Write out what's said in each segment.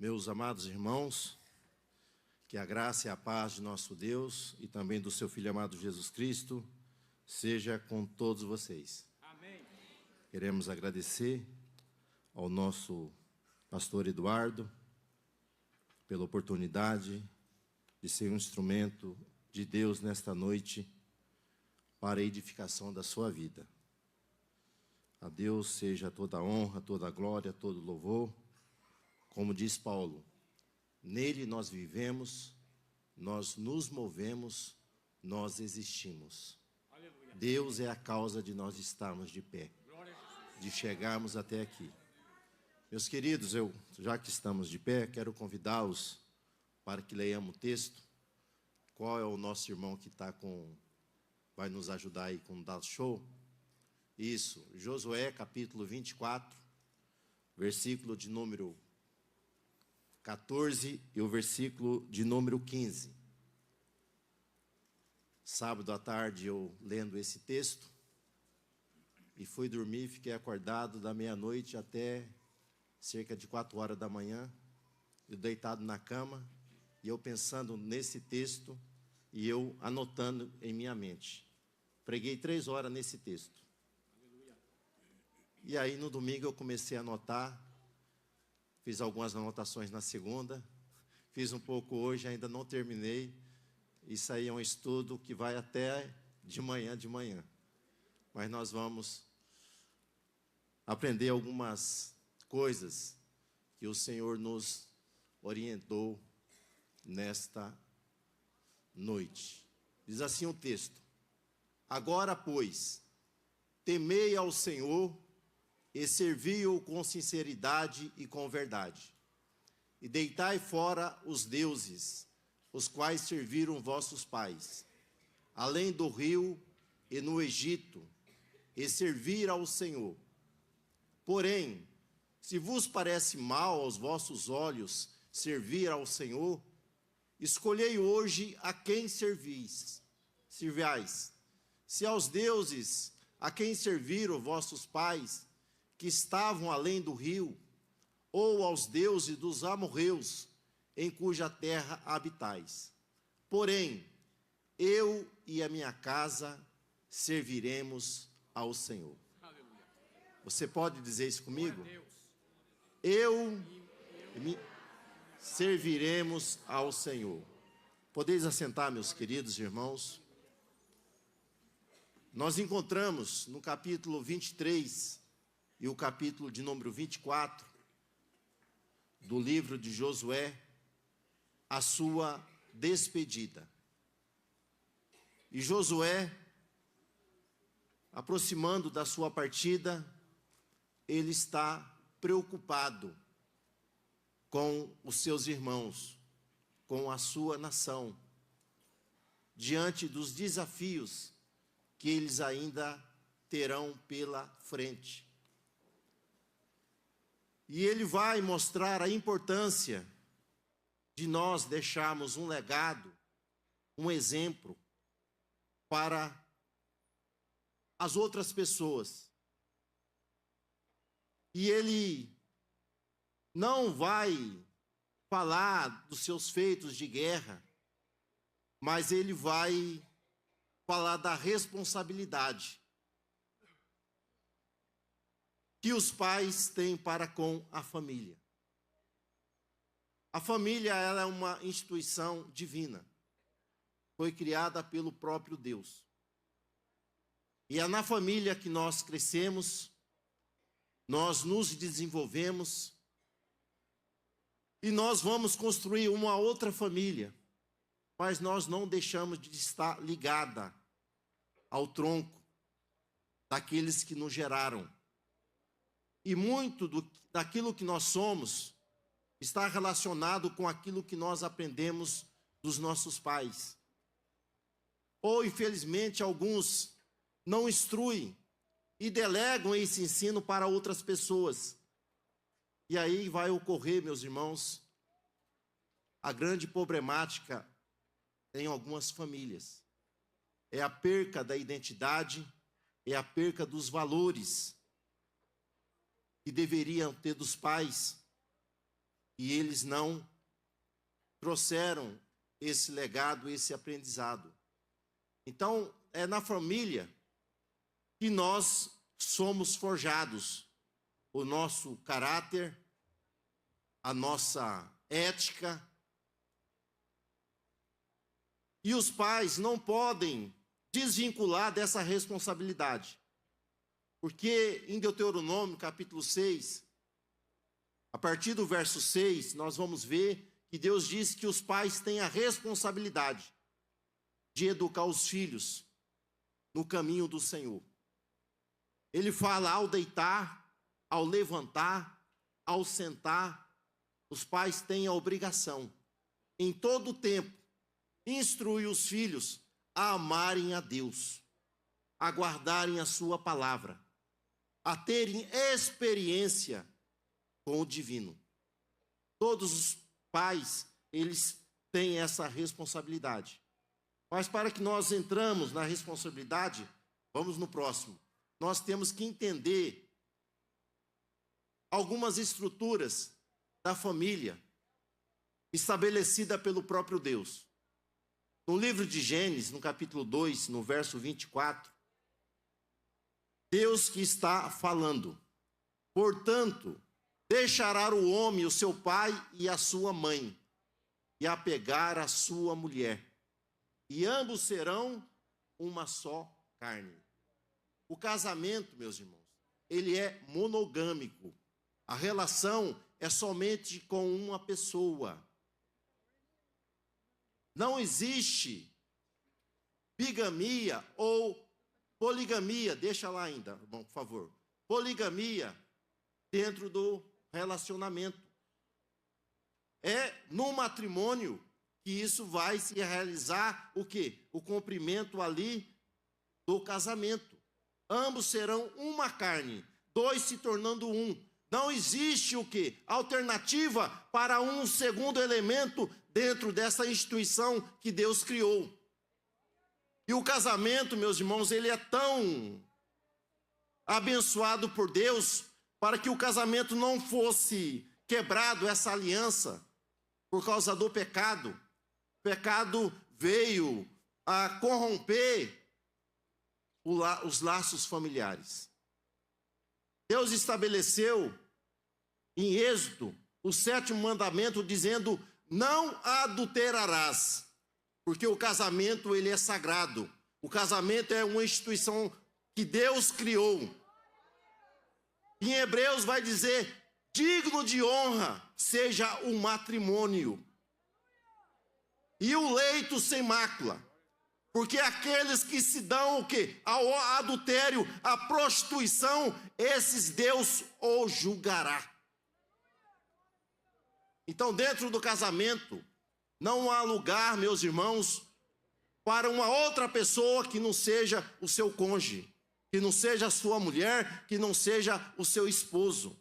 Meus amados irmãos, que a graça e a paz de nosso Deus e também do seu Filho amado Jesus Cristo seja com todos vocês. Amém. Queremos agradecer ao nosso pastor Eduardo pela oportunidade de ser um instrumento de Deus nesta noite para a edificação da sua vida. A Deus seja toda a honra, toda a glória, todo o louvor. Como diz Paulo, nele nós vivemos, nós nos movemos, nós existimos. Aleluia. Deus é a causa de nós estarmos de pé, Glória a Jesus. de chegarmos até aqui. Meus queridos, já que estamos de pé, quero convidá-los para que leiamos o texto. Qual é o nosso irmão que vai nos ajudar aí com o dado show? Isso, Josué capítulo 24, versículo de número 14 e o versículo de número 15. Sábado à tarde eu lendo esse texto e fui dormir, fiquei acordado da meia-noite até cerca de 4 horas da manhã, eu deitado na cama e eu pensando nesse texto e eu anotando em minha mente. Preguei 3 horas nesse texto. Aleluia. E aí no domingo eu comecei a anotar, fiz algumas anotações na segunda, fiz um pouco hoje, ainda não terminei. Isso aí é um estudo que vai até de manhã. Mas nós vamos aprender algumas coisas que o Senhor nos orientou nesta noite. Diz assim o texto: agora, pois, temei ao Senhor e servi-o com sinceridade e com verdade. E deitai fora os deuses, os quais serviram vossos pais, além do rio e no Egito, e servir ao Senhor. Porém, se vos parece mal aos vossos olhos servir ao Senhor, escolhei hoje a quem servais. Se aos deuses a quem serviram vossos pais, que estavam além do rio, ou aos deuses dos amorreus, em cuja terra habitais. Porém, eu e a minha casa serviremos ao Senhor. Aleluia. Você pode dizer isso comigo? Glória a Deus. Eu e me serviremos ao Senhor. Podeis assentar, meus queridos irmãos. Nós encontramos no capítulo 23 e o capítulo de número 24 do livro de Josué a sua despedida. E Josué, aproximando da sua partida, ele está preocupado com os seus irmãos, com a sua nação, diante dos desafios que eles ainda terão pela frente. E ele vai mostrar a importância de nós deixarmos um legado, um exemplo para as outras pessoas. E ele não vai falar dos seus feitos de guerra, mas ele vai falar da responsabilidade que os pais têm para com a família. A família, ela é uma instituição divina. Foi criada pelo próprio Deus. E é na família que nós crescemos, nós nos desenvolvemos, e nós vamos construir uma outra família, mas nós não deixamos de estar ligada ao tronco daqueles que nos geraram. E muito daquilo que nós somos está relacionado com aquilo que nós aprendemos dos nossos pais. Ou, infelizmente, alguns não instruem e delegam esse ensino para outras pessoas. E aí vai ocorrer, meus irmãos, a grande problemática em algumas famílias. É a perca da identidade, é a perca dos valores que deveriam ter dos pais, e eles não trouxeram esse legado, esse aprendizado. Então, é na família que nós somos forjados. O nosso caráter, a nossa ética. E os pais não podem desvincular dessa responsabilidade. Porque em Deuteronômio, capítulo 6, a partir do verso 6, nós vamos ver que Deus diz que os pais têm a responsabilidade de educar os filhos no caminho do Senhor. Ele fala ao deitar, ao levantar, ao sentar, os pais têm a obrigação, em todo o tempo, instruir os filhos a amarem a Deus, a guardarem a sua palavra, a terem experiência com o divino. Todos os pais, eles têm essa responsabilidade. Mas para que nós entramos na responsabilidade, vamos no próximo. Nós temos que entender algumas estruturas da família estabelecida pelo próprio Deus. No livro de Gênesis, no capítulo 2, no verso 24, Deus que está falando: portanto, deixará o homem o seu pai e a sua mãe, e apegar a sua mulher, e ambos serão uma só carne. O casamento, meus irmãos, ele é monogâmico. A relação é somente com uma pessoa. Não existe bigamia ou poligamia. Deixa lá ainda, bom, por favor. Poligamia dentro do relacionamento. É no matrimônio que isso vai se realizar o quê? O cumprimento ali do casamento. Ambos serão uma carne, dois se tornando um. Não existe o quê? Alternativa para um segundo elemento dentro dessa instituição que Deus criou. E o casamento, meus irmãos, ele é tão abençoado por Deus para que o casamento não fosse quebrado, essa aliança, por causa do pecado. O pecado veio a corromper os laços familiares. Deus estabeleceu em Êxodo o 7º mandamento dizendo: não adulterarás, porque o casamento ele é sagrado. O casamento é uma instituição que Deus criou. Em Hebreus vai dizer: digno de honra seja o matrimônio e o leito sem mácula. Porque aqueles que se dão o quê? Ao adultério, à prostituição, esses Deus o julgará. Então, dentro do casamento, não há lugar, meus irmãos, para uma outra pessoa que não seja o seu cônjuge, que não seja a sua mulher, que não seja o seu esposo.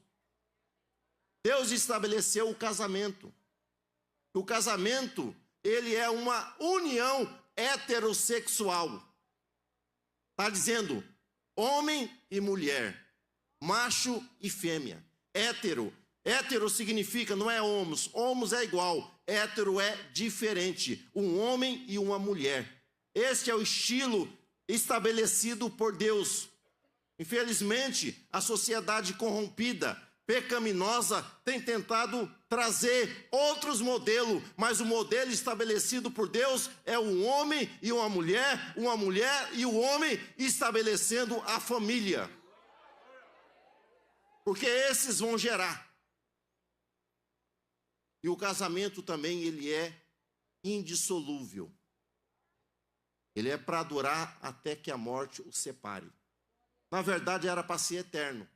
Deus estabeleceu o casamento. O casamento, ele é uma união heterossexual. Está dizendo homem e mulher, macho e fêmea. Hétero significa, não é homos é igual, hétero é diferente, um homem e uma mulher. Este é o estilo estabelecido por Deus. Infelizmente, a sociedade corrompida, pecaminosa, tem tentado trazer outros modelos, mas o modelo estabelecido por Deus é um homem e uma mulher e o homem estabelecendo a família. Porque esses vão gerar. E o casamento também, ele é indissolúvel. Ele é para durar até que a morte o separe. Na verdade, era para ser eterno.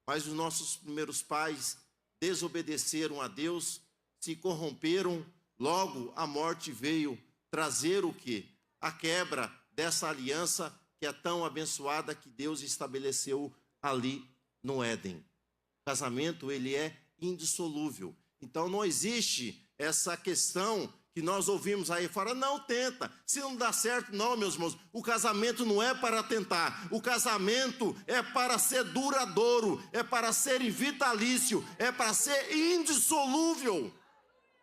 Mas os nossos primeiros pais desobedeceram a Deus, se corromperam, logo a morte veio trazer o quê? A quebra dessa aliança que é tão abençoada que Deus estabeleceu ali no Éden. O casamento, ele é indissolúvel. Então não existe essa questão que nós ouvimos aí fora, não tenta. Se não dá certo, não, meus irmãos. O casamento não é para tentar. O casamento é para ser duradouro, é para ser vitalício, é para ser indissolúvel.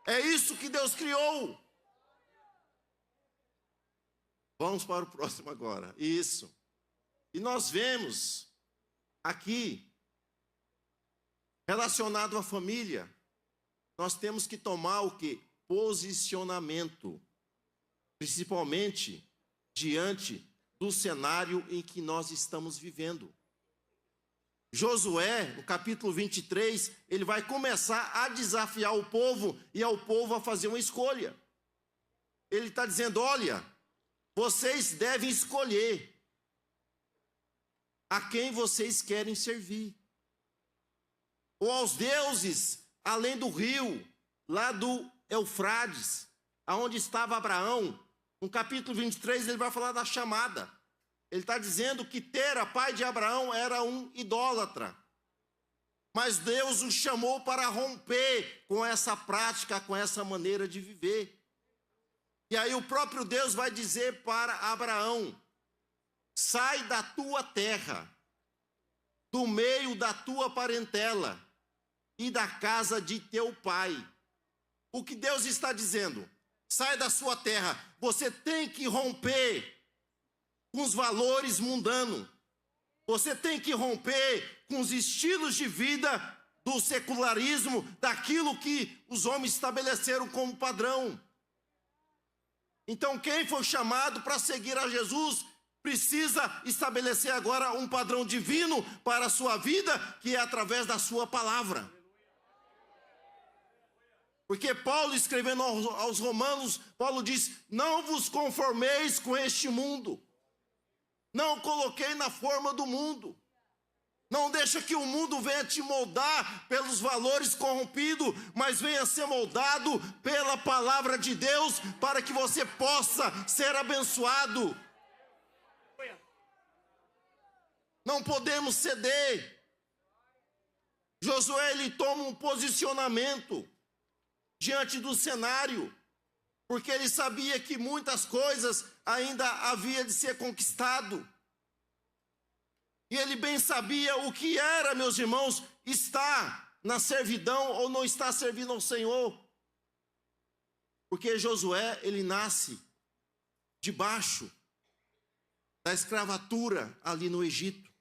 É isso que Deus criou. Vamos para o próximo agora. Isso. E nós vemos aqui, relacionado à família, nós temos que tomar o quê? Posicionamento, principalmente diante do cenário em que nós estamos vivendo. Josué, no capítulo 23, ele vai começar a desafiar o povo e ao povo a fazer uma escolha. Ele está dizendo, olha, vocês devem escolher a quem vocês querem servir. Ou aos deuses além do rio, lá do Eufrates, aonde estava Abraão. No capítulo 23 ele vai falar da chamada. Ele está dizendo que Tera, pai de Abraão, era um idólatra. Mas Deus o chamou para romper com essa prática, com essa maneira de viver. E aí o próprio Deus vai dizer para Abraão, sai da tua terra, do meio da tua parentela e da casa de teu pai. O que Deus está dizendo? Sai da sua terra. Você tem que romper com os valores mundanos. Você tem que romper com os estilos de vida do secularismo, daquilo que os homens estabeleceram como padrão. Então, quem for chamado para seguir a Jesus precisa estabelecer agora um padrão divino para a sua vida, que é através da sua palavra. Porque Paulo, escrevendo aos Romanos, Paulo diz, não vos conformeis com este mundo. Não coloquei na forma do mundo. Não deixa que o mundo venha te moldar pelos valores corrompidos, mas venha ser moldado pela palavra de Deus, para que você possa ser abençoado. Não podemos ceder. Josué, ele toma um posicionamento diante do cenário, porque ele sabia que muitas coisas ainda havia de ser conquistado. E ele bem sabia o que era, meus irmãos, estar na servidão ou não estar servindo ao Senhor. Porque Josué, ele nasce debaixo da escravatura ali no Egito,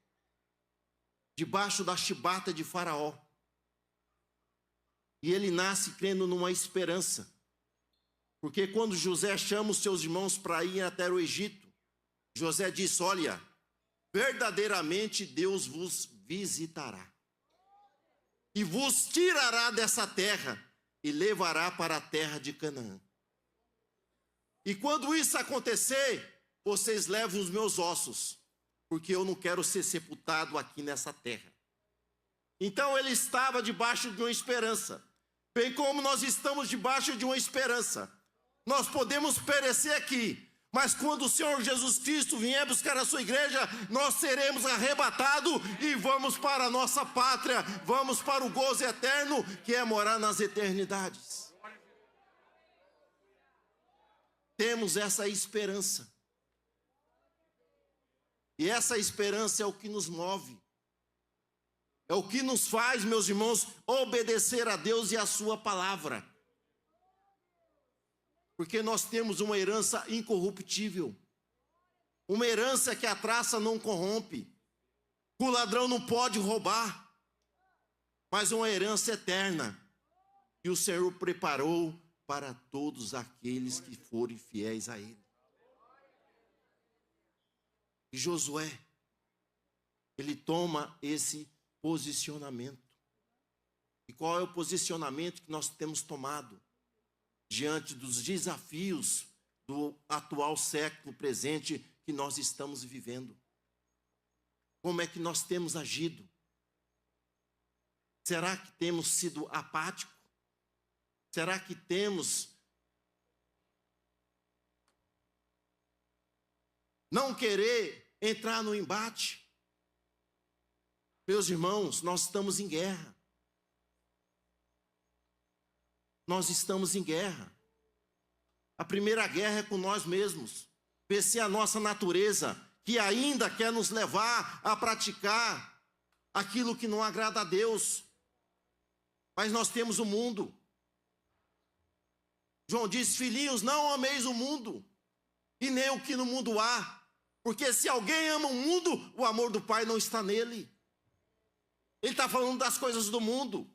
debaixo da chibata de Faraó. E ele nasce crendo numa esperança. Porque quando José chama os seus irmãos para ir até o Egito, José diz, olha, verdadeiramente Deus vos visitará. E vos tirará dessa terra e levará para a terra de Canaã. E quando isso acontecer, vocês levam os meus ossos, porque eu não quero ser sepultado aqui nessa terra. Então ele estava debaixo de uma esperança. Bem como nós estamos debaixo de uma esperança. Nós podemos perecer aqui, mas quando o Senhor Jesus Cristo vier buscar a sua igreja, nós seremos arrebatados e vamos para a nossa pátria, vamos para o gozo eterno, que é morar nas eternidades. Temos essa esperança. E essa esperança é o que nos move. É o que nos faz, meus irmãos, obedecer a Deus e a sua palavra. Porque nós temos uma herança incorruptível. Uma herança que a traça não corrompe. O ladrão não pode roubar. Mas uma herança eterna. Que o Senhor preparou para todos aqueles que forem fiéis a Ele. E Josué, ele toma esse posicionamento. E qual é o posicionamento que nós temos tomado diante dos desafios do atual século presente que nós estamos vivendo? Como é que nós temos agido? Será que temos sido apáticos? Será que temos não querer entrar no embate? Meus irmãos, nós estamos em guerra. Nós estamos em guerra. A primeira guerra é com nós mesmos. Vencer a nossa natureza, que ainda quer nos levar a praticar aquilo que não agrada a Deus. Mas nós temos o mundo. João disse: filhinhos, não ameis o mundo, e nem o que no mundo há. Porque se alguém ama o mundo, o amor do Pai não está nele. Ele está falando das coisas do mundo.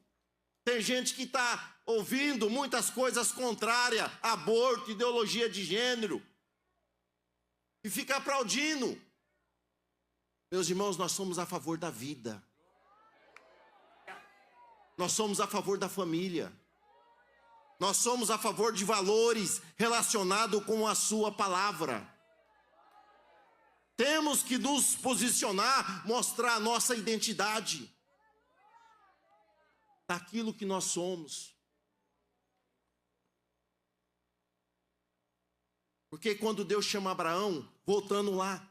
Tem gente que está ouvindo muitas coisas contrárias, aborto, ideologia de gênero, e fica aplaudindo. Meus irmãos, nós somos a favor da vida. Nós somos a favor da família. Nós somos a favor de valores relacionados com a sua palavra. Temos que nos posicionar, mostrar a nossa identidade daquilo que nós somos. Porque quando Deus chama Abraão, voltando lá,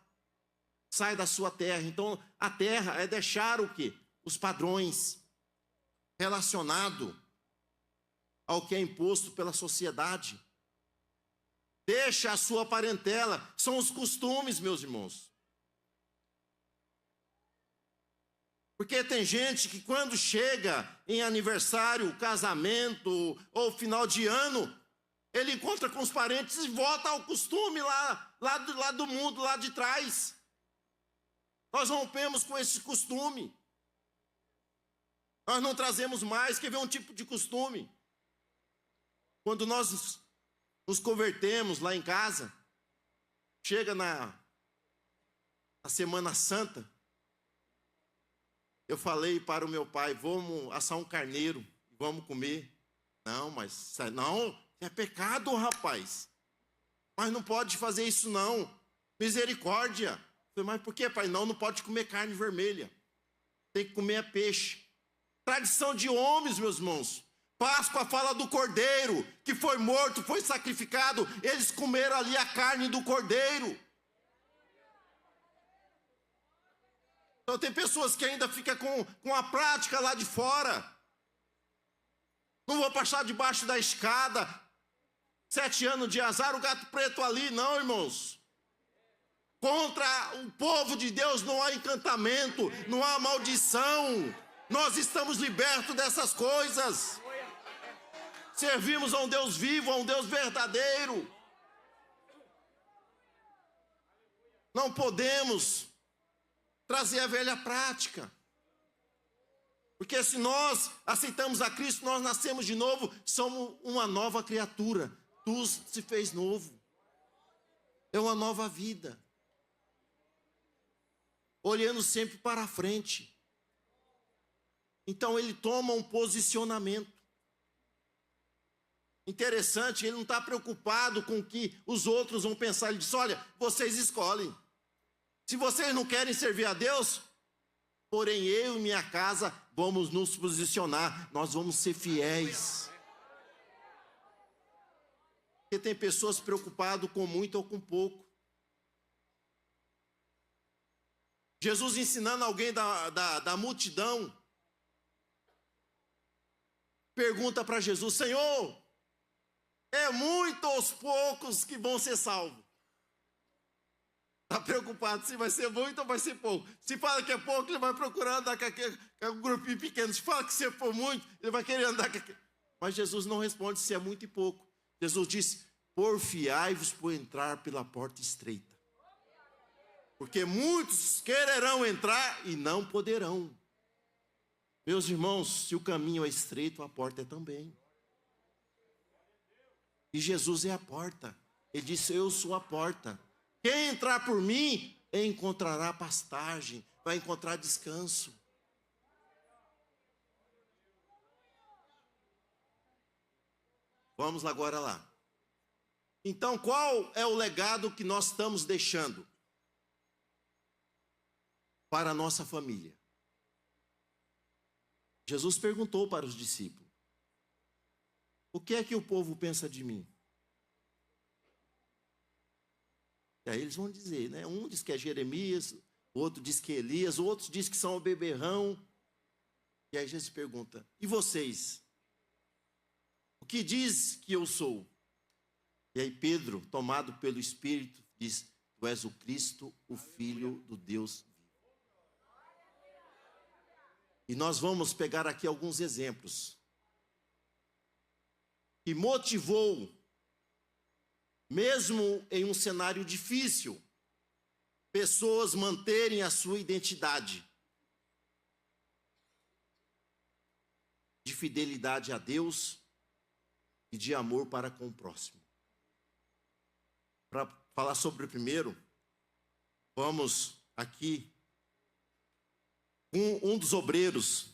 sai da sua terra. Então, a terra é deixar o quê? Os padrões relacionados ao que é imposto pela sociedade. Deixa a sua parentela, são os costumes, meus irmãos. Porque tem gente que quando chega em aniversário, casamento ou final de ano, ele encontra com os parentes e volta ao costume lá do mundo, lá de trás. Nós rompemos com esse costume. Nós não trazemos mais, quer ver um tipo de costume? Quando nós nos convertemos lá em casa, chega na Semana Santa, eu falei para o meu pai: vamos assar um carneiro, vamos comer. Não, mas não, é pecado, rapaz. Mas não pode fazer isso não. Misericórdia. Eu falei: mas por que, pai? Não pode comer carne vermelha. Tem que comer peixe. Tradição de homens, meus irmãos. Páscoa fala do cordeiro, que foi morto, foi sacrificado. Eles comeram ali a carne do cordeiro. Então tem pessoas que ainda ficam com a prática lá de fora. Não vou passar debaixo da escada. 7 anos de azar, o gato preto ali. Não, irmãos. Contra o povo de Deus não há encantamento, não há maldição. Nós estamos libertos dessas coisas. Servimos a um Deus vivo, a um Deus verdadeiro. Não podemos trazer a velha prática. Porque se nós aceitamos a Cristo, nós nascemos de novo, somos uma nova criatura. Tudo se fez novo. É uma nova vida. Olhando sempre para a frente. Então ele toma um posicionamento. Interessante, ele não está preocupado com o que os outros vão pensar. Ele diz: olha, vocês escolhem. Se vocês não querem servir a Deus, porém eu e minha casa vamos nos posicionar. Nós vamos ser fiéis. Porque tem pessoas preocupadas com muito ou com pouco. Jesus ensinando alguém da multidão, pergunta para Jesus: Senhor, é muito aos poucos que vão ser salvos? Está preocupado se vai ser muito ou vai ser pouco. Se fala que é pouco, ele vai procurar andar com um grupinho pequeno. Se fala que se for muito, ele vai querer andar com aquele. Mas Jesus não responde se é muito e pouco. Jesus disse: porfiai-vos por entrar pela porta estreita. Porque muitos quererão entrar e não poderão. Meus irmãos, se o caminho é estreito, a porta é também. E Jesus é a porta. Ele disse: eu sou a porta. Quem entrar por mim, encontrará pastagem, vai encontrar descanso. Vamos agora lá. Então, qual é o legado que nós estamos deixando para a nossa família? Jesus perguntou para os discípulos: o que é que o povo pensa de mim? E aí eles vão dizer, né? Um diz que é Jeremias, o outro diz que é Elias, o outro diz que são o beberrão. E aí Jesus pergunta: e vocês? O que diz que eu sou? E aí Pedro, tomado pelo Espírito, diz: Tu és o Cristo, o Filho do Deus vivo. E nós vamos pegar aqui alguns exemplos que motivou, mesmo em um cenário difícil, pessoas manterem a sua identidade de fidelidade a Deus e de amor para com o próximo. Para falar sobre o primeiro, vamos aqui com um dos obreiros.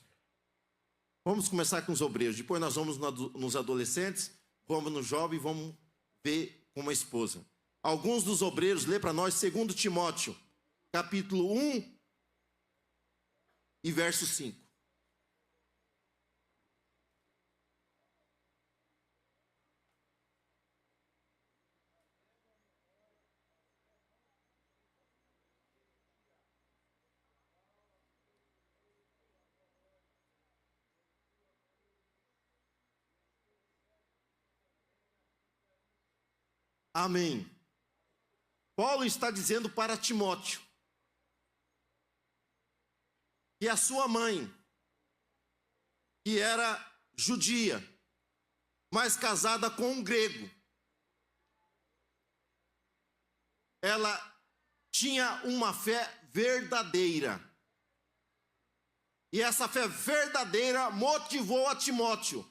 Vamos começar com os obreiros, depois nós vamos nos adolescentes, vamos no jovem e vamos ver com uma esposa. Alguns dos obreiros, lê para nós 2 Timóteo, capítulo 1 e verso 5. Amém. Paulo está dizendo para Timóteo que a sua mãe, que era judia, mas casada com um grego, ela tinha uma fé verdadeira. E essa fé verdadeira motivou a Timóteo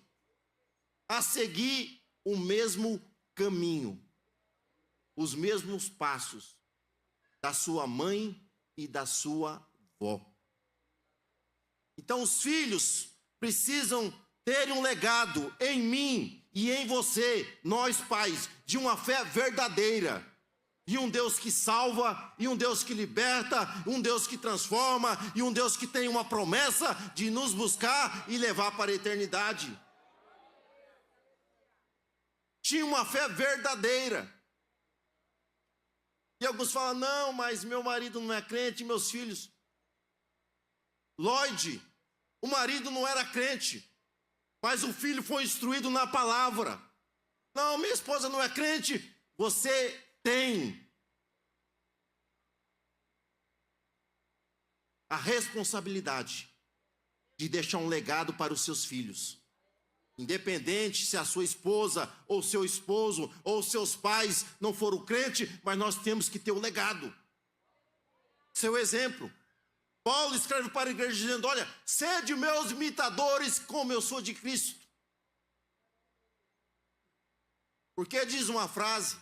a seguir o mesmo caminho, os mesmos passos da sua mãe e da sua avó. Então os filhos precisam ter um legado em mim e em você, nós pais, de uma fé verdadeira, e um Deus que salva, e um Deus que liberta, um Deus que transforma, e um Deus que tem uma promessa de nos buscar e levar para a eternidade. Tinha uma fé verdadeira. E alguns falam: não, mas meu marido não é crente, meus filhos. Lloyd, o marido não era crente, mas o filho foi instruído na palavra. Não, minha esposa não é crente. Você tem a responsabilidade de deixar um legado para os seus filhos. Independente se a sua esposa, ou seu esposo, ou seus pais não foram crente, mas nós temos que ter o legado. Seu exemplo. Paulo escreve para a igreja dizendo: olha, sede meus imitadores como eu sou de Cristo. Porque diz uma frase,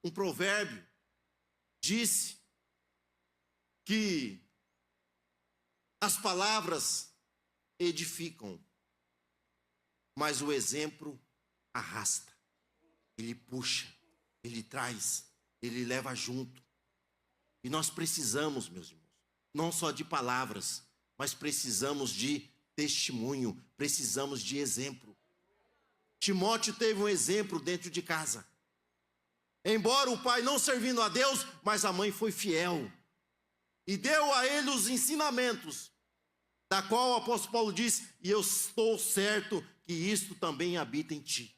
um provérbio, disse que as palavras edificam, mas o exemplo arrasta, ele puxa, ele traz, ele leva junto. E nós precisamos, meus irmãos, não só de palavras, mas precisamos de testemunho, precisamos de exemplo. Timóteo teve um exemplo dentro de casa. Embora o pai não servindo a Deus, mas a mãe foi fiel e deu a ele os ensinamentos, da qual o apóstolo Paulo diz: e eu estou certo que isto também habita em ti.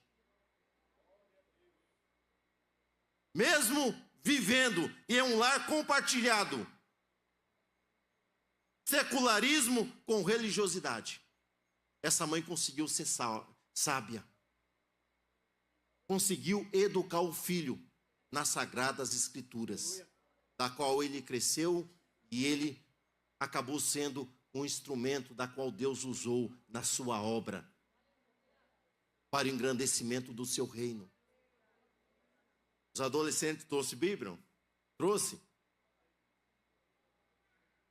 Mesmo vivendo em um lar compartilhado, secularismo com religiosidade, essa mãe conseguiu ser sábia, conseguiu educar o filho nas sagradas escrituras, da qual ele cresceu e ele acabou sendo um instrumento da qual Deus usou na sua obra para o engrandecimento do seu reino. Os adolescentes trouxe Bíblia? Trouxe?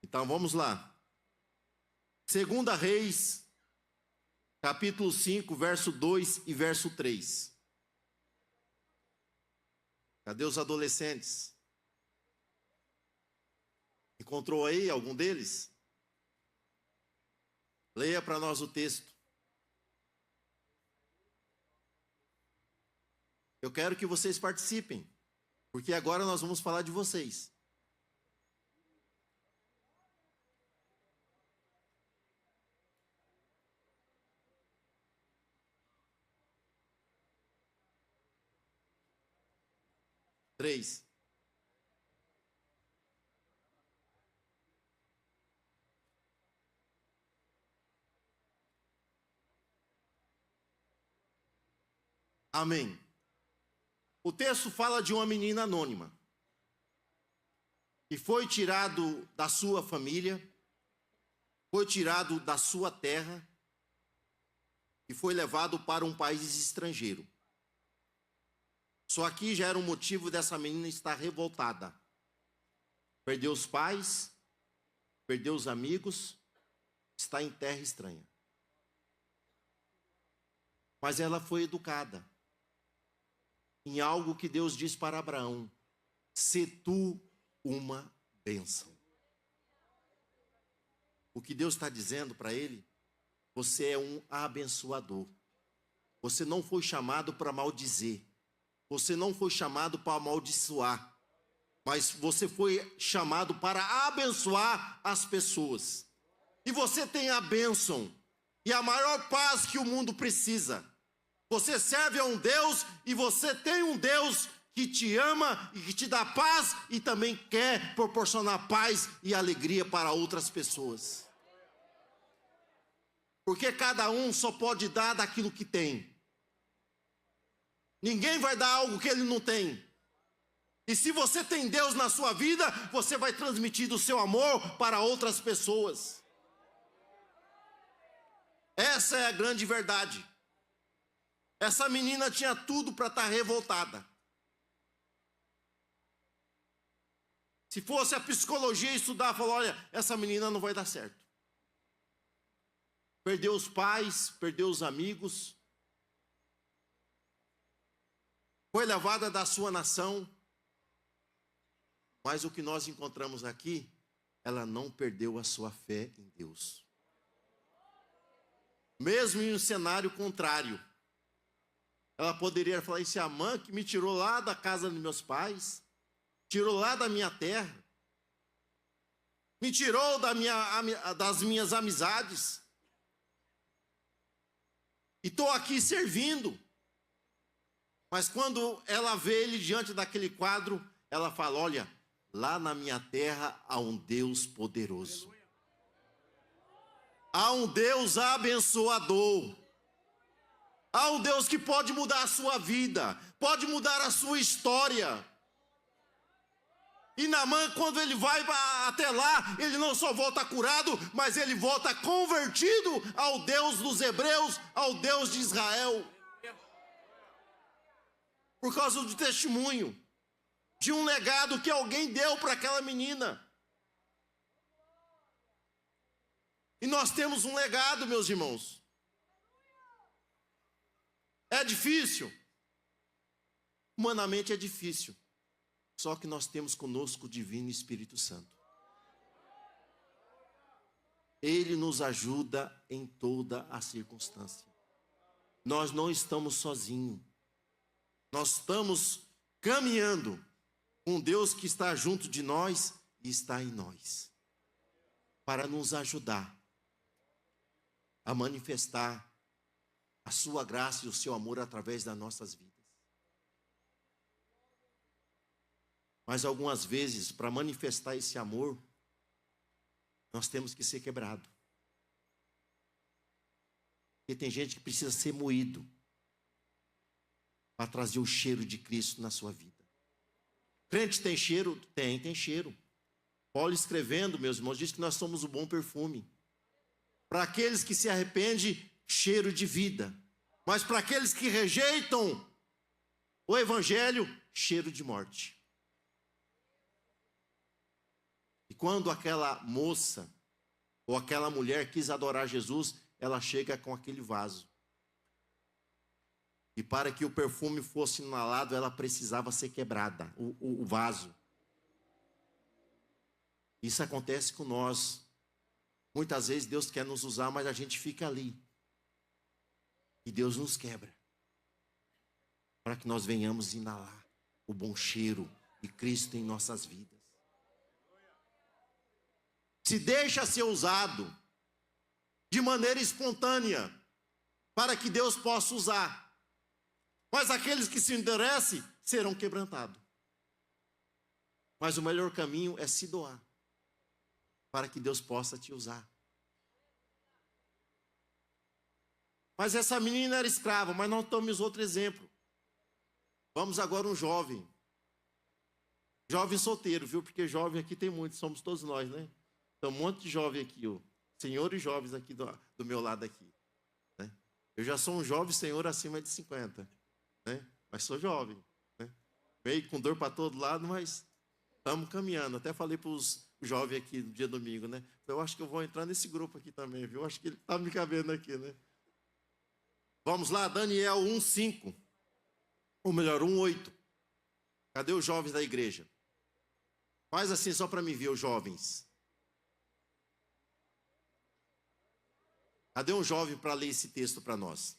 Então vamos lá. 2 Reis, capítulo 5, verso 2 e verso 3. Cadê os adolescentes? Encontrou aí algum deles? Leia para nós o texto. Eu quero que vocês participem, porque agora nós vamos falar de vocês. 3. Amém. O texto fala de uma menina anônima, que foi tirado da sua família, foi tirado da sua terra, e foi levado para um país estrangeiro. Só aqui já era um motivo dessa menina estar revoltada. Perdeu os pais, perdeu os amigos, está em terra estranha. Mas ela foi educada em algo que Deus diz para Abraão: se tu uma bênção. O que Deus está dizendo para ele: você é um abençoador. Você não foi chamado para maldizer. Você não foi chamado para amaldiçoar. Mas você foi chamado para abençoar as pessoas. E você tem a bênção e a maior paz que o mundo precisa. Você serve a um Deus e você tem um Deus que te ama e que te dá paz e também quer proporcionar paz e alegria para outras pessoas. Porque cada um só pode dar daquilo que tem. Ninguém vai dar algo que ele não tem. E se você tem Deus na sua vida, você vai transmitir o seu amor para outras pessoas. Essa é a grande verdade. Essa menina tinha tudo para estar revoltada. Se fosse a psicologia estudar, falar: olha, essa menina não vai dar certo. Perdeu os pais, perdeu os amigos. Foi levada da sua nação. Mas o que nós encontramos aqui, ela não perdeu a sua fé em Deus. Mesmo em um cenário contrário. Ela poderia falar: esse Amã que me tirou lá da casa dos meus pais, tirou lá da minha terra, me tirou das minhas amizades, e estou aqui servindo. Mas quando ela vê ele diante daquele quadro, ela fala: olha, lá na minha terra há um Deus poderoso. Há um Deus abençoador. Há um Deus que pode mudar a sua vida, pode mudar a sua história. E Naamã, quando ele vai até lá, ele não só volta curado, mas ele volta convertido ao Deus dos hebreus, ao Deus de Israel. Por causa do testemunho, de um legado que alguém deu para aquela menina. E nós temos um legado, meus irmãos. É difícil? Humanamente é difícil. Só que nós temos conosco o Divino Espírito Santo. Ele nos ajuda em toda a circunstância. Nós não estamos sozinhos. Nós estamos caminhando com Deus que está junto de nós e está em nós. Para nos ajudar a manifestar a sua graça e o seu amor através das nossas vidas. Mas algumas vezes, para manifestar esse amor, nós temos que ser quebrado. Porque tem gente que precisa ser moído para trazer o cheiro de Cristo na sua vida. Crente tem cheiro? Tem cheiro. Paulo, escrevendo, meus irmãos, diz que nós somos o bom perfume. Para aqueles que se arrependem, cheiro de vida. Mas para aqueles que rejeitam o evangelho, cheiro de morte. E quando aquela moça ou aquela mulher quis adorar Jesus, ela chega com aquele vaso. E para que o perfume fosse inalado, ela precisava ser quebrada, o vaso. Isso acontece com nós. Muitas vezes Deus quer nos usar, mas a gente fica ali. E Deus nos quebra. Para que nós venhamos inalar o bom cheiro de Cristo em nossas vidas. Se deixa ser usado de maneira espontânea, para que Deus possa usar. Mas aqueles que se endurecem serão quebrantados. Mas o melhor caminho é se doar, para que Deus possa te usar. Mas essa menina era escrava, mas nós tomamos outro exemplo. Vamos agora um jovem. Jovem solteiro, viu? Porque jovem aqui tem muitos, somos todos nós, né? Tem um monte de jovem aqui, ó. Senhores jovens aqui do meu lado aqui. Né? Eu já sou um jovem senhor acima de 50. Né? Mas sou jovem. Né? Meio com dor para todo lado, mas estamos caminhando. Até falei para os jovens aqui no dia domingo, né? Eu acho que eu vou entrar nesse grupo aqui também, viu? Acho que ele está me cabendo aqui, né? Vamos lá, Daniel 1:5. Ou melhor, 1:8. Cadê os jovens da igreja? Faz assim só para me ver, os jovens. Cadê um jovem para ler esse texto para nós?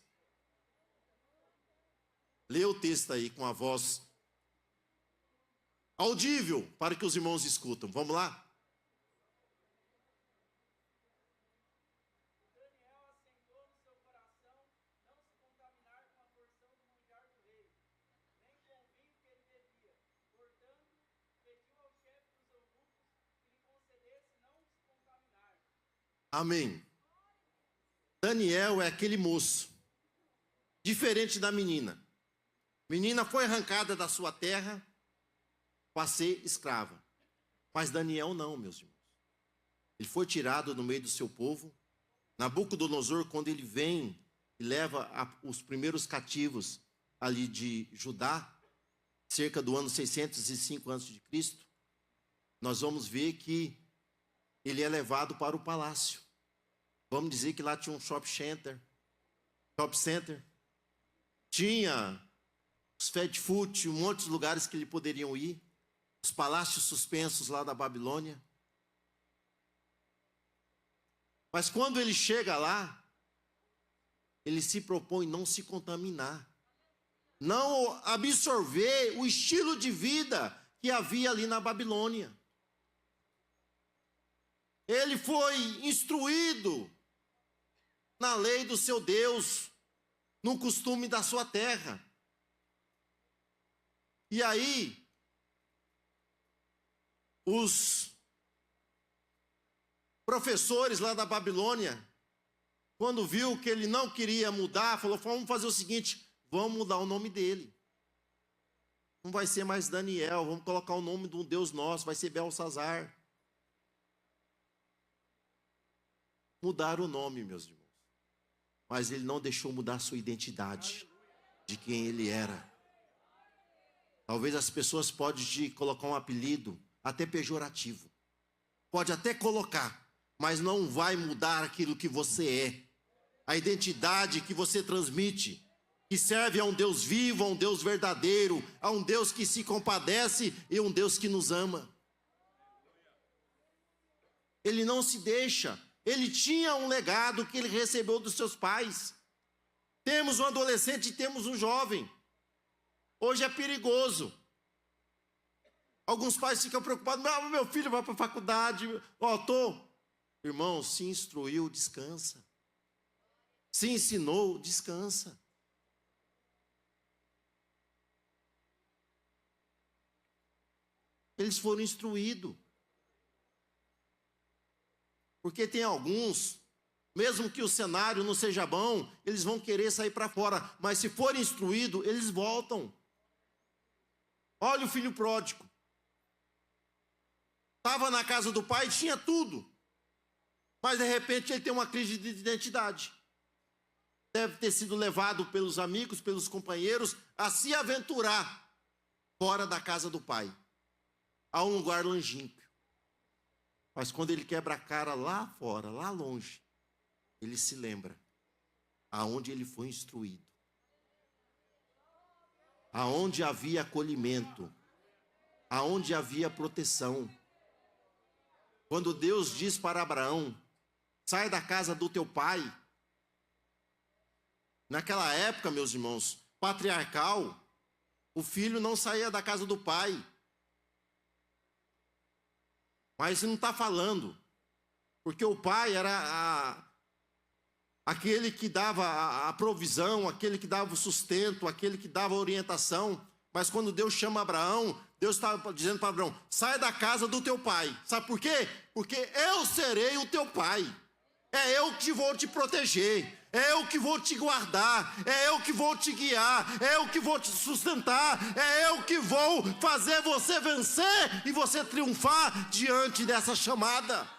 Lê o texto aí com a voz audível para que os irmãos escutam. Vamos lá? Daniel assentou no seu coração não se contaminar com a porção do manjar do rei, nem com o vinho que ele bebia. Portanto, pediu ao chefe dos eunucos que lhe concedesse não se contaminar. Amém. Daniel é aquele moço, diferente da menina. Menina foi arrancada da sua terra para ser escrava. Mas Daniel não, meus irmãos. Ele foi tirado do meio do seu povo. Nabucodonosor, quando ele vem e leva os primeiros cativos ali de Judá, cerca do ano 605 a.C., nós vamos ver que ele é levado para o palácio. Vamos dizer que lá tinha um shopping center. Tinha os fast food, um monte de lugares que ele poderiam ir. Os palácios suspensos lá da Babilônia. Mas quando ele chega lá, ele se propõe não se contaminar. Não absorver o estilo de vida que havia ali na Babilônia. Ele foi instruído na lei do seu Deus, no costume da sua terra. E aí, os professores lá da Babilônia, quando viu que ele não queria mudar, falou: vamos fazer o seguinte, vamos mudar o nome dele. Não vai ser mais Daniel, vamos colocar o nome de um Deus nosso, vai ser Belsazar. Mudaram o nome, meus irmãos. Mas ele não deixou mudar a sua identidade, de quem ele era. Talvez as pessoas podem te colocar um apelido, até pejorativo. Pode até colocar, mas não vai mudar aquilo que você é. A identidade que você transmite, que serve a um Deus vivo, a um Deus verdadeiro, a um Deus que se compadece e um Deus que nos ama. Ele não se deixa. Ele tinha um legado que ele recebeu dos seus pais. Temos um adolescente e temos um jovem. Hoje é perigoso. Alguns pais ficam preocupados: meu filho vai para a faculdade. Irmão, se instruiu, descansa. Se ensinou, descansa. Eles foram instruídos. Porque tem alguns, mesmo que o cenário não seja bom, eles vão querer sair para fora. Mas se forem instruídos, eles voltam. Olha o filho pródigo. Estava na casa do pai, tinha tudo. Mas de repente ele tem uma crise de identidade. Deve ter sido levado pelos amigos, pelos companheiros, a se aventurar fora da casa do pai. A um lugar longínquo. Mas quando ele quebra a cara lá fora, lá longe, ele se lembra aonde ele foi instruído. Aonde havia acolhimento. Aonde havia proteção. Quando Deus diz para Abraão: sai da casa do teu pai. Naquela época, meus irmãos, patriarcal, o filho não saía da casa do pai. Mas não está falando, porque o pai era aquele que dava a provisão, aquele que dava o sustento, aquele que dava a orientação. Mas quando Deus chama Abraão, Deus estava dizendo para Abraão, sai da casa do teu pai. Sabe por quê? Porque eu serei o teu pai. É eu que vou te proteger. É eu que vou te guardar. É eu que vou te guiar. É eu que vou te sustentar. É eu que vou fazer você vencer e você triunfar diante dessa chamada.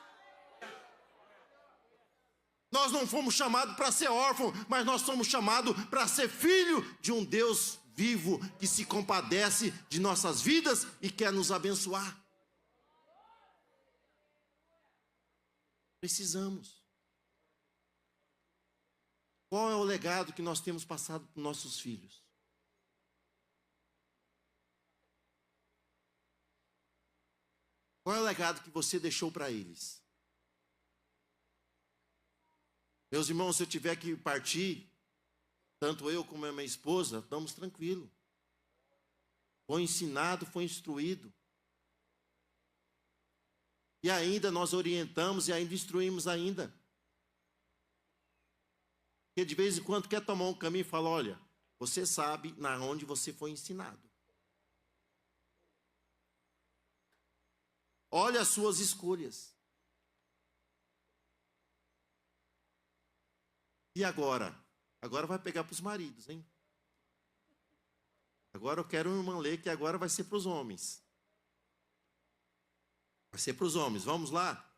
Nós não fomos chamados para ser órfãos, mas nós somos chamados para ser filho de um Deus vivo que se compadece de nossas vidas e quer nos abençoar. Precisamos. Qual é o legado que nós temos passado para os nossos filhos? Qual é o legado que você deixou para eles? Meus irmãos, se eu tiver que partir, tanto eu como a minha esposa, estamos tranquilos. Foi ensinado, foi instruído. E ainda nós orientamos e ainda instruímos ainda. Porque de vez em quando quer tomar um caminho e fala, olha, você sabe na onde você foi ensinado. Olha as suas escolhas. E agora? Agora vai pegar para os maridos, hein? Agora eu quero uma irmã ler que agora vai ser para os homens. Vai ser para os homens, vamos lá?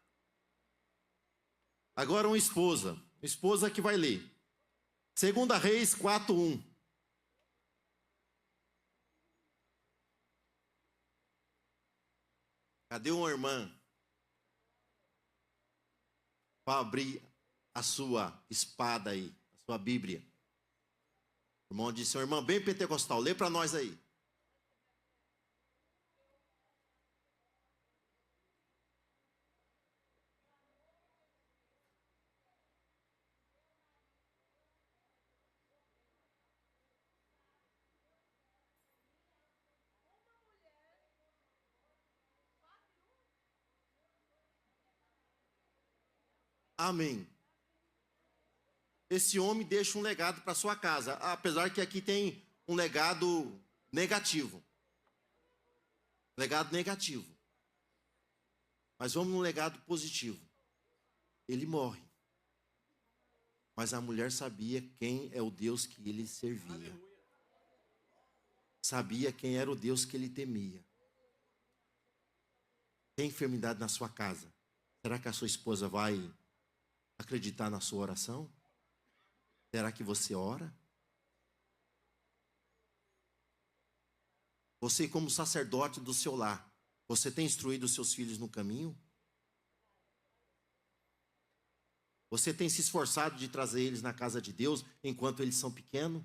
Agora uma esposa que vai ler. 2 Reis 4:1. Cadê uma irmã? Para abrir a sua espada aí, a sua Bíblia. O irmão disse, uma irmã bem pentecostal, lê para nós aí. Amém. Esse homem deixa um legado para sua casa, apesar que aqui tem um legado negativo. Legado negativo. Mas vamos no legado positivo. Ele morre. Mas a mulher sabia quem é o Deus que ele servia. Sabia quem era o Deus que ele temia. Tem enfermidade na sua casa. Será que a sua esposa vai acreditar na sua oração? Será que você ora? Você, como sacerdote do seu lar, você tem instruído os seus filhos no caminho? Você tem se esforçado de trazer eles na casa de Deus enquanto eles são pequenos?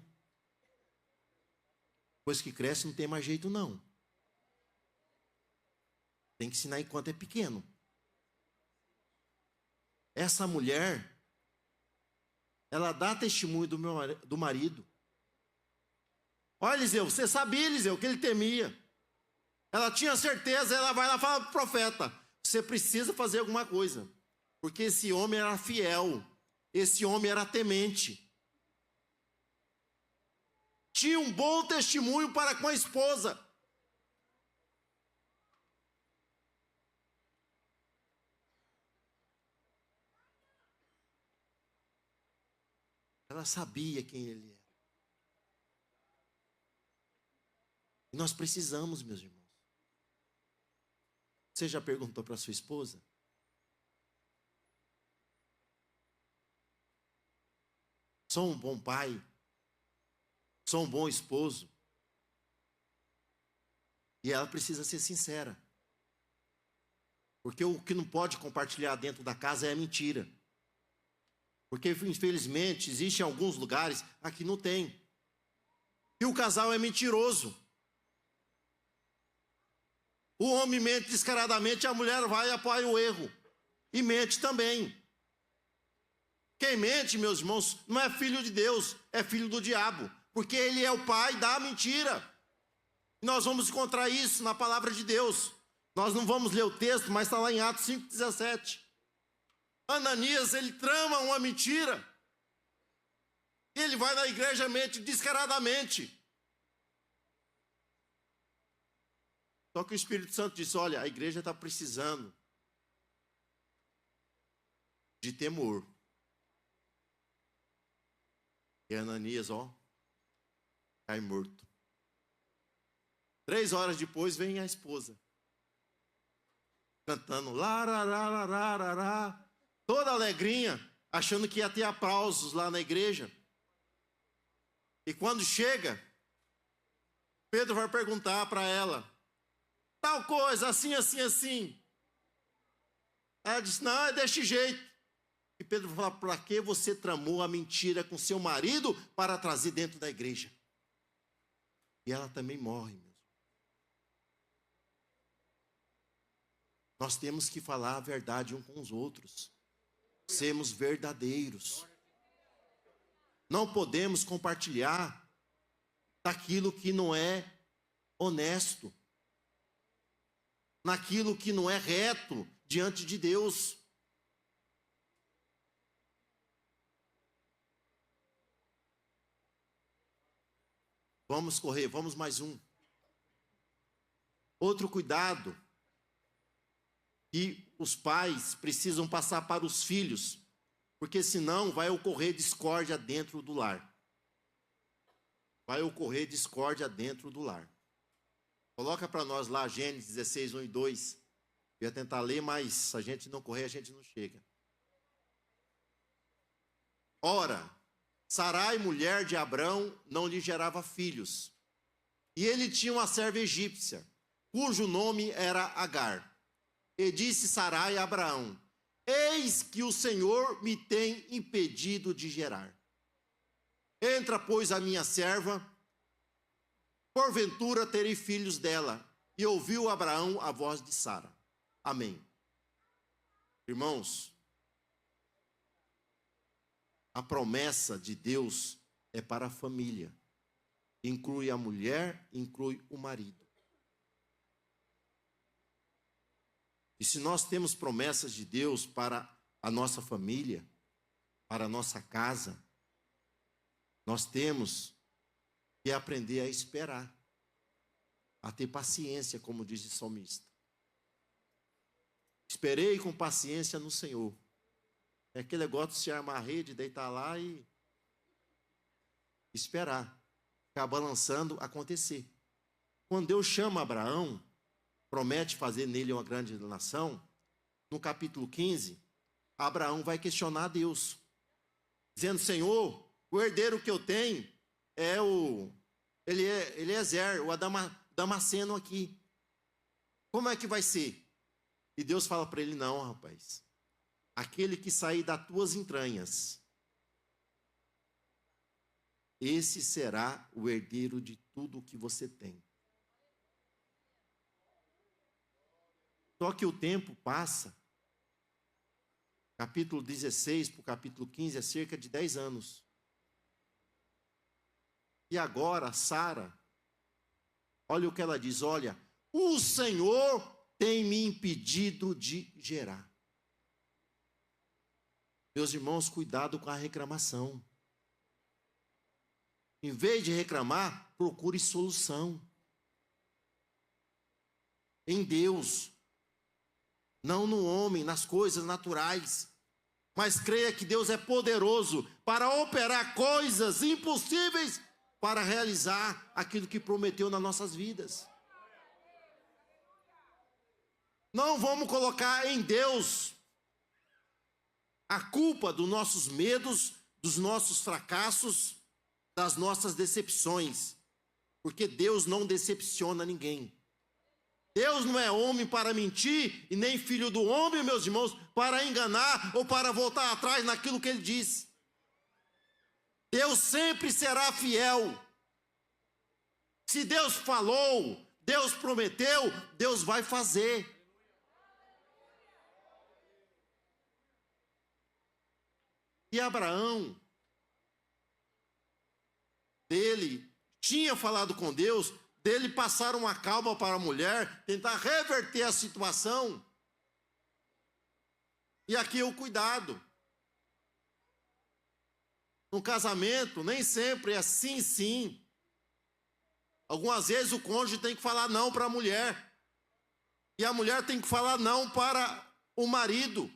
Depois que cresce não tem mais jeito não. Tem que ensinar enquanto é pequeno. Essa mulher, ela dá testemunho do marido. Olha, Eliseu, você sabia, Eliseu, que ele temia. Ela tinha certeza, ela vai lá e fala para o profeta, você precisa fazer alguma coisa. Porque esse homem era fiel, esse homem era temente. Tinha um bom testemunho para com a esposa. Ela sabia quem ele era. E nós precisamos, meus irmãos. Você já perguntou para sua esposa? Sou um bom pai? Sou um bom esposo? E ela precisa ser sincera. Porque o que não pode compartilhar dentro da casa é a mentira. Porque, infelizmente, existem alguns lugares aqui não tem. E o casal é mentiroso. O homem mente descaradamente, a mulher vai e apoia o erro. E mente também. Quem mente, meus irmãos, não é filho de Deus, é filho do diabo. Porque ele é o pai da mentira. Nós vamos encontrar isso na palavra de Deus. Nós não vamos ler o texto, mas está lá em Atos 5,17. Ananias, ele trama uma mentira. E ele vai na igreja mente descaradamente. Só que o Espírito Santo disse, olha, a igreja está precisando de temor. E Ananias, cai morto. 3 horas depois vem a esposa, cantando, larararararará, toda alegrinha, achando que ia ter aplausos lá na igreja. E quando chega, Pedro vai perguntar para ela, tal coisa, assim, assim, assim. Ela disse, não, é deste jeito. E Pedro vai falar, para que você tramou a mentira com seu marido para trazer dentro da igreja? E ela também morre, mesmo. Nós temos que falar a verdade um com os outros. Sermos verdadeiros. Não podemos compartilhar daquilo que não é honesto, naquilo que não é reto diante de Deus. Vamos correr, vamos mais um. Outro cuidado que os pais precisam passar para os filhos, porque senão vai ocorrer discórdia dentro do lar. Vai ocorrer discórdia dentro do lar. Coloca para nós lá Gênesis 16, 1 e 2. Eu ia tentar ler, mas se a gente não correr, a gente não chega. Ora, Sarai, mulher de Abrão, não lhe gerava filhos. E ele tinha uma serva egípcia, cujo nome era Agar. E disse Sarai a Abraão, eis que o Senhor me tem impedido de gerar. Entra, pois, a minha serva, porventura terei filhos dela. E ouviu Abraão a voz de Sara. Amém. Irmãos, a promessa de Deus é para a família. Inclui a mulher, inclui o marido. E se nós temos promessas de Deus para a nossa família, para a nossa casa, nós temos que aprender a esperar, a ter paciência, como diz o salmista. Esperei com paciência no Senhor. É aquele negócio de se armar a rede, deitar lá e esperar, ficar balançando, acontecer. Quando Deus chama Abraão, promete fazer nele uma grande nação, no capítulo 15, Abraão vai questionar Deus, dizendo, Senhor, o herdeiro que eu tenho é Eliezer, o Damasceno aqui. Como é que vai ser? E Deus fala para ele, não, rapaz, aquele que sair das tuas entranhas, esse será o herdeiro de tudo o que você tem. Só que o tempo passa, capítulo 16 para o capítulo 15 é cerca de 10 anos. E agora, Sara, olha o que ela diz, olha, o Senhor tem me impedido de gerar. Meus irmãos, cuidado com a reclamação. Em vez de reclamar, procure solução. Em Deus. Não no homem, nas coisas naturais. Mas creia que Deus é poderoso para operar coisas impossíveis para realizar aquilo que prometeu nas nossas vidas. Não vamos colocar em Deus a culpa dos nossos medos, dos nossos fracassos, das nossas decepções. Porque Deus não decepciona ninguém. Deus não é homem para mentir, e nem filho do homem, meus irmãos, para enganar ou para voltar atrás naquilo que ele diz. Deus sempre será fiel. Se Deus falou, Deus prometeu, Deus vai fazer. E Abraão, dele, tinha falado com Deus, dele passar uma calma para a mulher, tentar reverter a situação. E aqui o cuidado. No casamento, nem sempre é sim, sim. Algumas vezes o cônjuge tem que falar não para a mulher. E a mulher tem que falar não para o marido.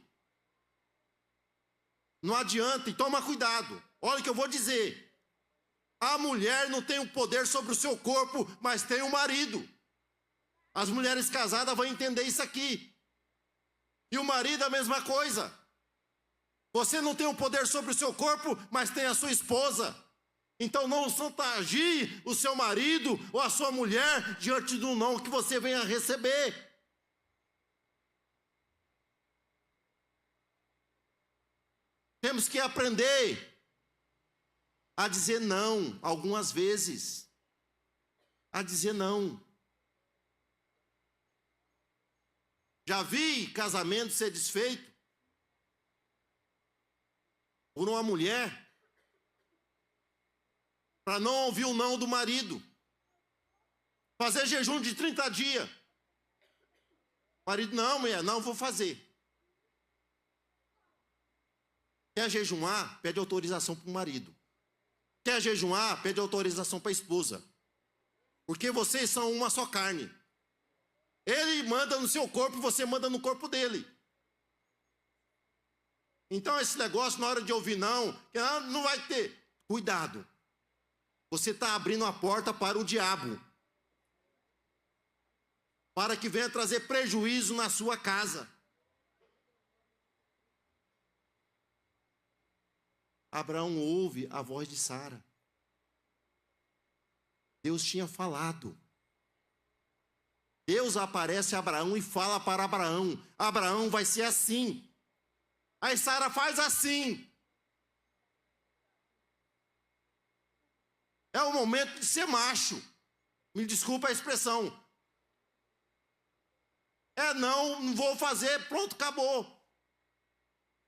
Não adianta, e toma cuidado. Olha o que eu vou dizer. A mulher não tem o poder sobre o seu corpo, mas tem o marido. As mulheres casadas vão entender isso aqui. E o marido a mesma coisa. Você não tem o poder sobre o seu corpo, mas tem a sua esposa. Então não chantageie o seu marido ou a sua mulher diante do não que você venha receber. Temos que aprender a dizer não, algumas vezes. A dizer não. Já vi casamento ser desfeito por uma mulher para não ouvir o não do marido. Fazer jejum de 30 dias. O marido, não, mulher, não vou fazer. Quer jejuar? Pede autorização para o marido. Quer jejuar? Pede autorização para a esposa. Porque vocês são uma só carne. Ele manda no seu corpo e você manda no corpo dele. Então esse negócio, na hora de ouvir não, que não vai ter. Cuidado. Você está abrindo a porta para o diabo. Para que venha trazer prejuízo na sua casa. Abraão ouve a voz de Sara. Deus tinha falado. Deus aparece a Abraão e fala para Abraão: Abraão vai ser assim. Aí Sara faz assim. É o momento de ser macho. Me desculpa a expressão. Não vou fazer, pronto, acabou.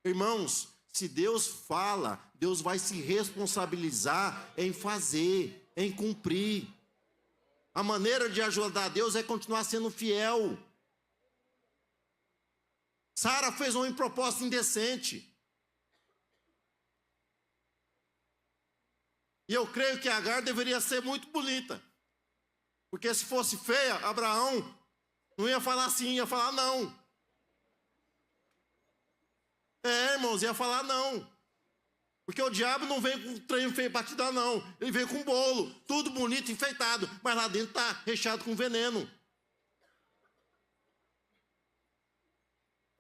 Irmãos, se Deus fala, Deus vai se responsabilizar em fazer, em cumprir. A maneira de ajudar Deus é continuar sendo fiel. Sara fez uma proposta indecente. E eu creio que Agar deveria ser muito bonita. Porque se fosse feia, Abraão não ia falar sim, ia falar não. Irmãos, ia falar não. Porque o diabo não vem com trem feio para te dar, não. Ele vem com bolo, tudo bonito, enfeitado. Mas lá dentro está recheado com veneno.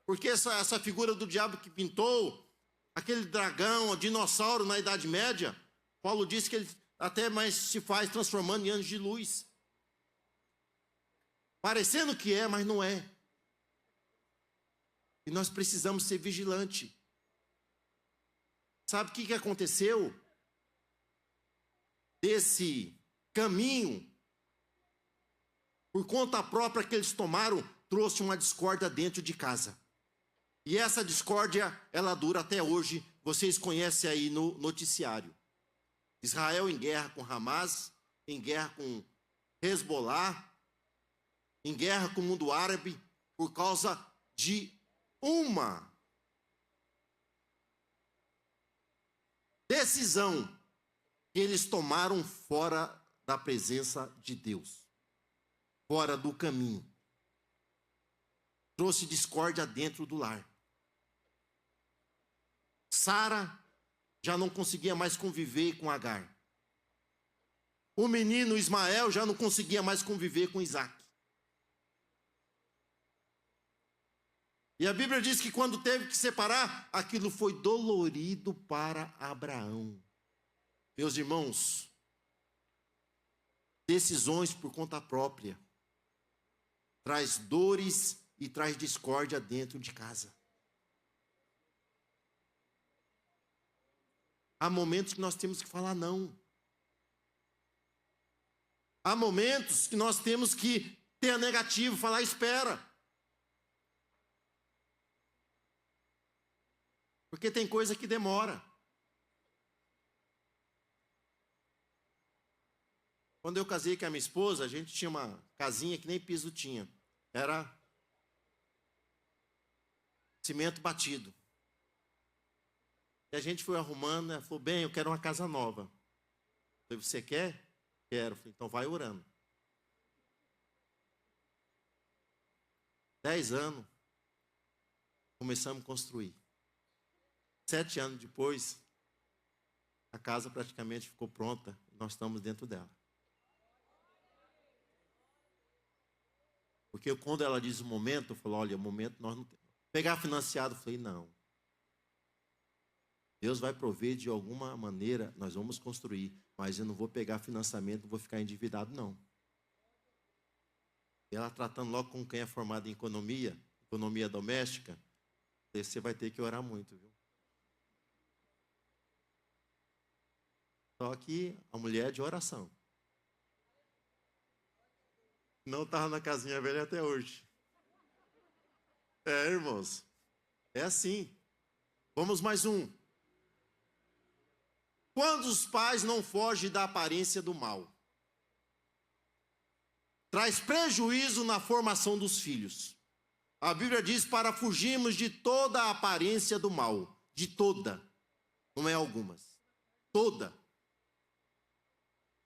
Porque essa figura do diabo que pintou, aquele dragão, o dinossauro na Idade Média, Paulo disse que ele até mais se faz transformando em anjo de luz. Parecendo que é, mas não é. E nós precisamos ser vigilantes. Sabe o que aconteceu? Desse caminho, por conta própria que eles tomaram, trouxe uma discórdia dentro de casa. E essa discórdia, ela dura até hoje. Vocês conhecem aí no noticiário. Israel em guerra com Hamas, em guerra com Hezbollah, em guerra com o mundo árabe, por causa de uma decisão que eles tomaram fora da presença de Deus, fora do caminho. Trouxe discórdia dentro do lar. Sara já não conseguia mais conviver com Agar. O menino Ismael já não conseguia mais conviver com Isaac. E a Bíblia diz que quando teve que separar, aquilo foi dolorido para Abraão. Meus irmãos, decisões por conta própria traz dores e traz discórdia dentro de casa. Há momentos que nós temos que falar não. Há momentos que nós temos que ter a negativa, falar espera. Porque tem coisa que demora. Quando eu casei com a minha esposa, a gente tinha uma casinha que nem piso tinha. Era cimento batido. E a gente foi arrumando, ela falou, bem, eu quero uma casa nova. Eu falei, você quer? Quero. Eu falei, então vai orando. 10 anos, começamos a construir. 7 anos depois, a casa praticamente ficou pronta. Nós estamos dentro dela. Porque quando ela diz o momento, eu falo, olha, o momento nós não temos. Pegar financiado, eu falei, não. Deus vai prover de alguma maneira, nós vamos construir. Mas eu não vou pegar financiamento, não vou ficar endividado, não. E ela tratando logo com quem é formado em economia doméstica, você vai ter que orar muito, viu? Só que a mulher é de oração. Não estava na casinha velha até hoje. Irmãos, é assim. Vamos mais um. Quando os pais não fogem da aparência do mal, traz prejuízo na formação dos filhos. A Bíblia diz para fugirmos de toda a aparência do mal. De toda. Não é algumas. Toda.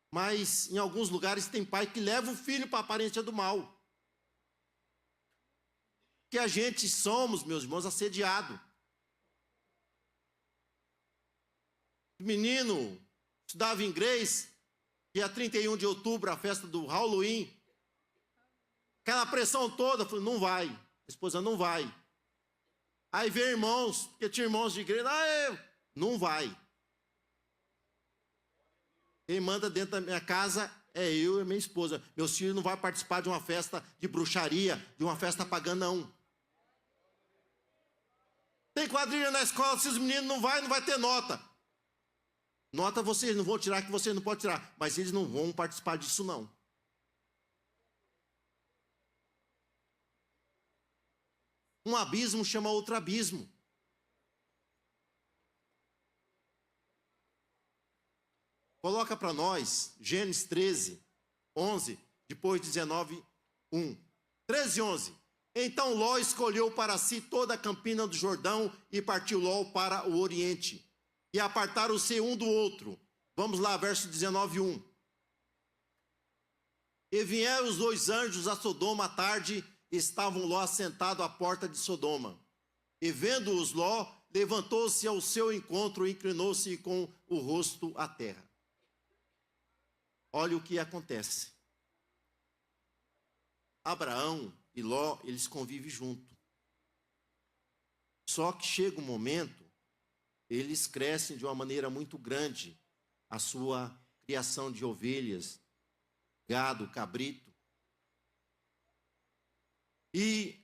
Mas em alguns lugares tem pai que leva o filho para a aparência do mal. Que a gente somos, meus irmãos, assediados. O menino estudava inglês, dia 31 de outubro, a festa do Halloween. Aquela pressão toda, falei, não vai. A esposa não vai. Aí vê irmãos, porque tinha irmãos de igreja, não vai. Quem manda dentro da minha casa é eu e minha esposa. Meus filhos não vão participar de uma festa de bruxaria, de uma festa pagã, não. Tem quadrilha na escola, se os meninos não vai ter nota. Nota vocês não vão tirar, que vocês não podem tirar. Mas eles não vão participar disso, não. Um abismo chama outro abismo. Coloca para nós, Gênesis 13, 11, depois 19, 1. 13, 11. Então Ló escolheu para si toda a campina do Jordão e partiu Ló para o oriente. E apartaram-se um do outro. Vamos lá, verso 19, 1. E vieram os 2 anjos a Sodoma à tarde, estavam Ló assentado à porta de Sodoma. E vendo-os Ló, levantou-se ao seu encontro e inclinou-se com o rosto à terra. Olha o que acontece. Abraão e Ló, eles convivem juntos. Só que chega um momento, eles crescem de uma maneira muito grande, a sua criação de ovelhas, gado, cabrito. E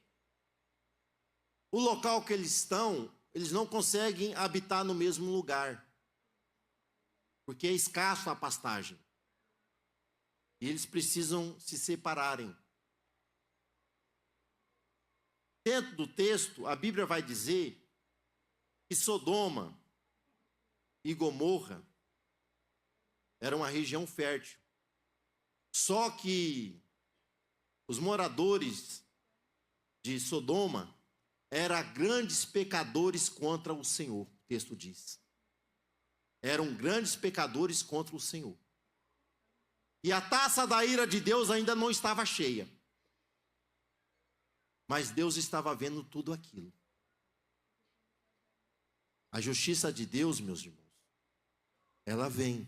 o local que eles estão, eles não conseguem habitar no mesmo lugar, porque é escasso a pastagem. E eles precisam se separarem. Dentro do texto, a Bíblia vai dizer que Sodoma e Gomorra era uma região fértil. Só que os moradores de Sodoma eram grandes pecadores contra o Senhor, o texto diz. Eram grandes pecadores contra o Senhor. E a taça da ira de Deus ainda não estava cheia. Mas Deus estava vendo tudo aquilo. A justiça de Deus, meus irmãos, ela vem.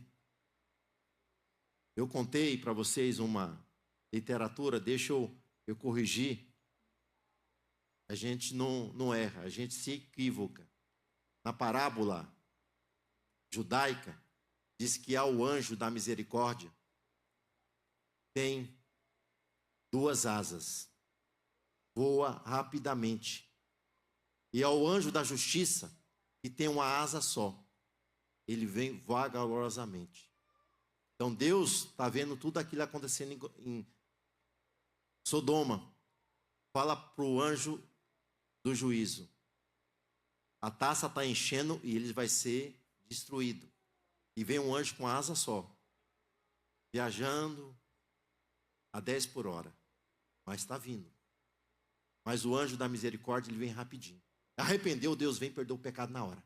Eu contei para vocês uma literatura, deixa eu corrigir. A gente não erra, a gente se equivoca. Na parábola judaica, diz que há o anjo da misericórdia, tem 2 asas, voa rapidamente. E ao anjo da justiça, que tem uma asa só, ele vem vagarosamente. Então Deus está vendo tudo aquilo acontecendo em Sodoma. Fala para o anjo do juízo: a taça está enchendo e ele vai ser destruído. E vem um anjo com a asa só, viajando a 10 por hora, mas está vindo. Mas o anjo da misericórdia, ele vem rapidinho. Arrependeu, Deus vem e perdoa o pecado na hora.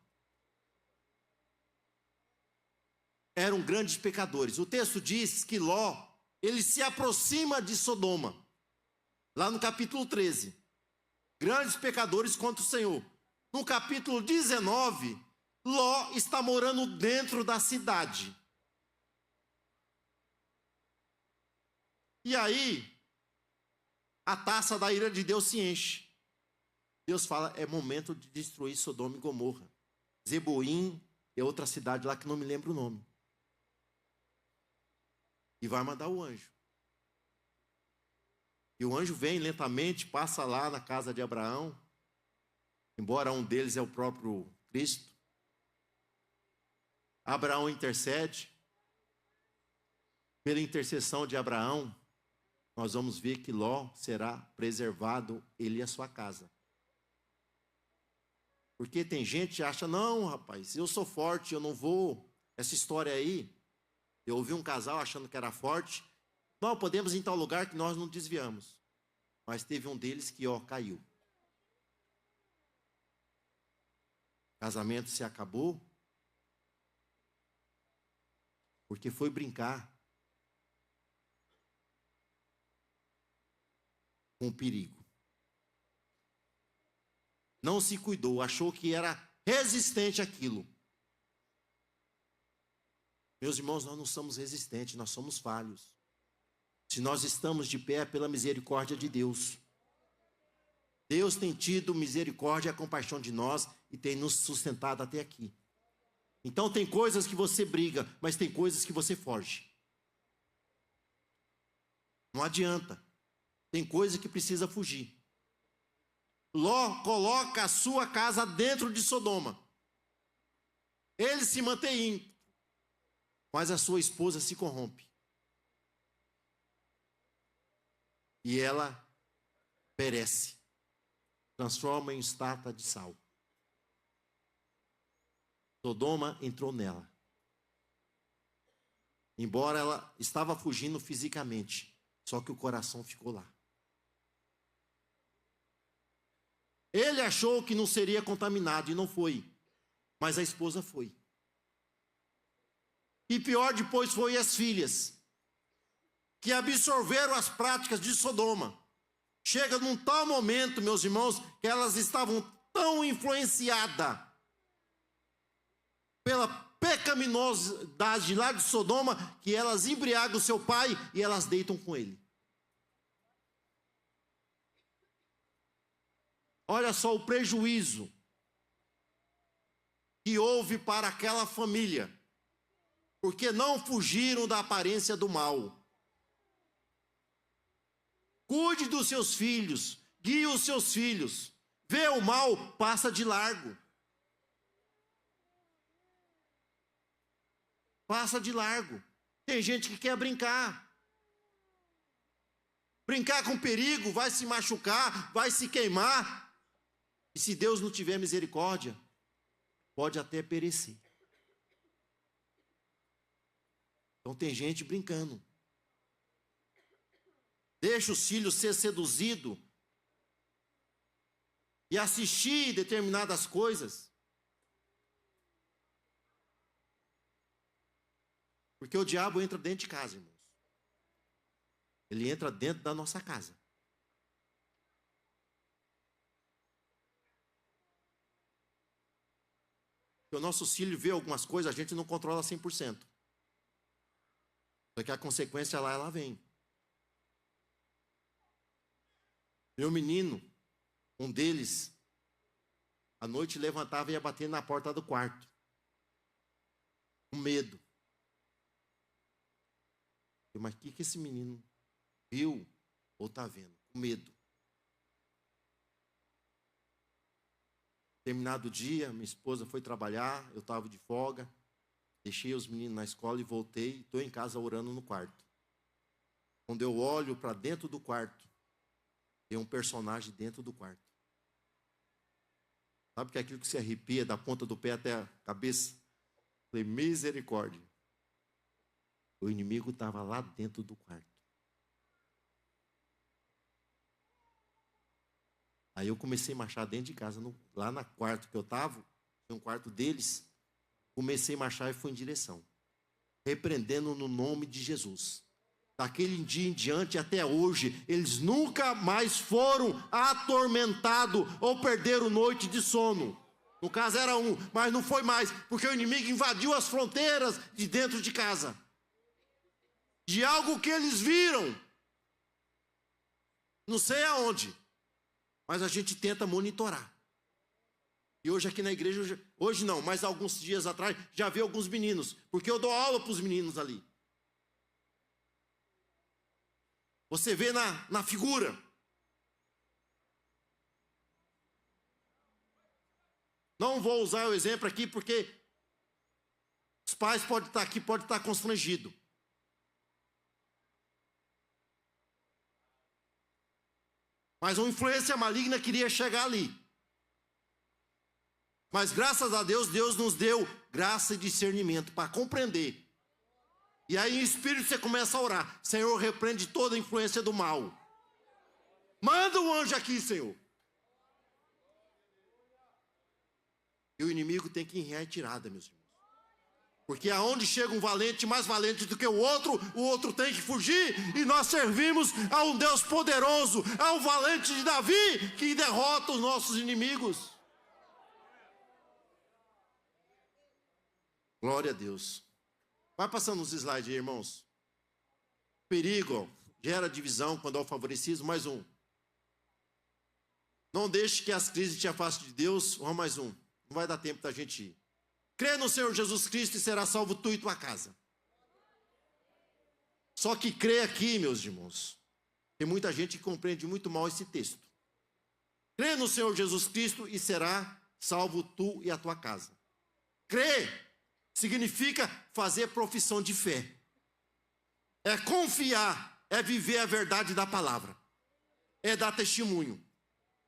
Eram grandes pecadores. O texto diz que Ló, ele se aproxima de Sodoma, lá no capítulo 13. grandes pecadores contra o Senhor. No capítulo 19, Ló está morando dentro da cidade. E aí, a taça da ira de Deus se enche. Deus fala, é momento de destruir Sodoma e Gomorra. Zeboim é outra cidade lá que não me lembro o nome. E vai mandar o anjo. E o anjo vem lentamente, passa lá na casa de Abraão, embora um deles é o próprio Cristo. Abraão intercede. Pela intercessão de Abraão, nós vamos ver que Ló será preservado, ele e a sua casa. Porque tem gente que acha, não, rapaz, eu sou forte, eu não vou. Essa história aí, eu ouvi um casal achando que era forte. Não, podemos ir em tal lugar que nós não desviamos. Mas teve um deles que, caiu. O casamento se acabou porque foi brincar com o perigo. Não se cuidou, achou que era resistente àquilo. Meus irmãos, nós não somos resistentes, nós somos falhos. Se nós estamos de pé, é pela misericórdia de Deus. Deus tem tido misericórdia e compaixão de nós e tem nos sustentado até aqui. Então tem coisas que você briga, mas tem coisas que você foge. Não adianta. Tem coisa que precisa fugir. Ló coloca a sua casa dentro de Sodoma. Ele se mantém íntegro, mas a sua esposa se corrompe. E ela perece. Transforma em estátua de sal. Sodoma entrou nela. Embora ela estava fugindo fisicamente, só que o coração ficou lá. Ele achou que não seria contaminado e não foi. Mas a esposa foi. E pior depois foi as filhas, que absorveram as práticas de Sodoma. Chega num tal momento, meus irmãos, que elas estavam tão influenciadas pela pecaminosidade lá de Sodoma, que elas embriagam o seu pai e elas deitam com ele. Olha só o prejuízo que houve para aquela família, porque não fugiram da aparência do mal. Cuide dos seus filhos, guie os seus filhos. Vê o mal, passa de largo. Passa de largo. Tem gente que quer brincar. Brincar com perigo, vai se machucar, vai se queimar. E se Deus não tiver misericórdia, pode até perecer. Então tem gente brincando. Deixa os filhos ser seduzidos e assistir determinadas coisas. Porque o diabo entra dentro de casa, irmãos. Ele entra dentro da nossa casa. Porque o nosso filho vê algumas coisas, a gente não controla 100%. Só que a consequência lá, ela vem. Meu menino, um deles, à noite levantava e ia bater na porta do quarto. Com medo. Mas o que esse menino viu ou está vendo? Com medo. Terminado o dia, minha esposa foi trabalhar, eu estava de folga, deixei os meninos na escola e voltei, estou em casa orando no quarto. Quando eu olho para dentro do quarto, tem um personagem dentro do quarto. Sabe que é aquilo que se arrepia da ponta do pé até a cabeça? Falei, misericórdia. O inimigo estava lá dentro do quarto. Aí eu comecei a marchar dentro de casa, lá no quarto que eu estava, tinha um quarto deles, comecei a marchar e fui em direção, repreendendo no nome de Jesus. daquele dia em diante até hoje, eles nunca mais foram atormentados ou perderam noite de sono. No caso era um, mas não foi mais, porque o inimigo invadiu as fronteiras de dentro de casa. De algo que eles viram. Não sei aonde, mas a gente tenta monitorar. E hoje aqui na igreja, hoje não, mas alguns dias atrás, já vi alguns meninos, porque eu dou aula para os meninos ali. Você vê na figura. Não vou usar o exemplo aqui, porque os pais podem estar aqui, podem estar constrangidos. Mas uma influência maligna queria chegar ali. Mas graças a Deus, Deus nos deu graça e discernimento para compreender. E aí em espírito você começa a orar. Senhor, repreende toda a influência do mal. Manda um anjo aqui, Senhor. E o inimigo tem que ir em retirada, meus irmãos. Porque aonde chega um valente, mais valente do que o outro tem que fugir. E nós servimos a um Deus poderoso, ao valente de Davi, que derrota os nossos inimigos. Glória a Deus. Vai passando os slides aí, irmãos. Perigo, gera divisão quando há o favoritismo. Mais um. Não deixe que as crises te afastem de Deus. Vamos mais um. Não vai dar tempo da gente ir. Crê no Senhor Jesus Cristo e será salvo tu e tua casa. Só que crê aqui, meus irmãos. Tem muita gente que compreende muito mal esse texto. Crê no Senhor Jesus Cristo e será salvo tu e a tua casa. Crê significa fazer profissão de fé. É confiar, é viver a verdade da palavra. É dar testemunho.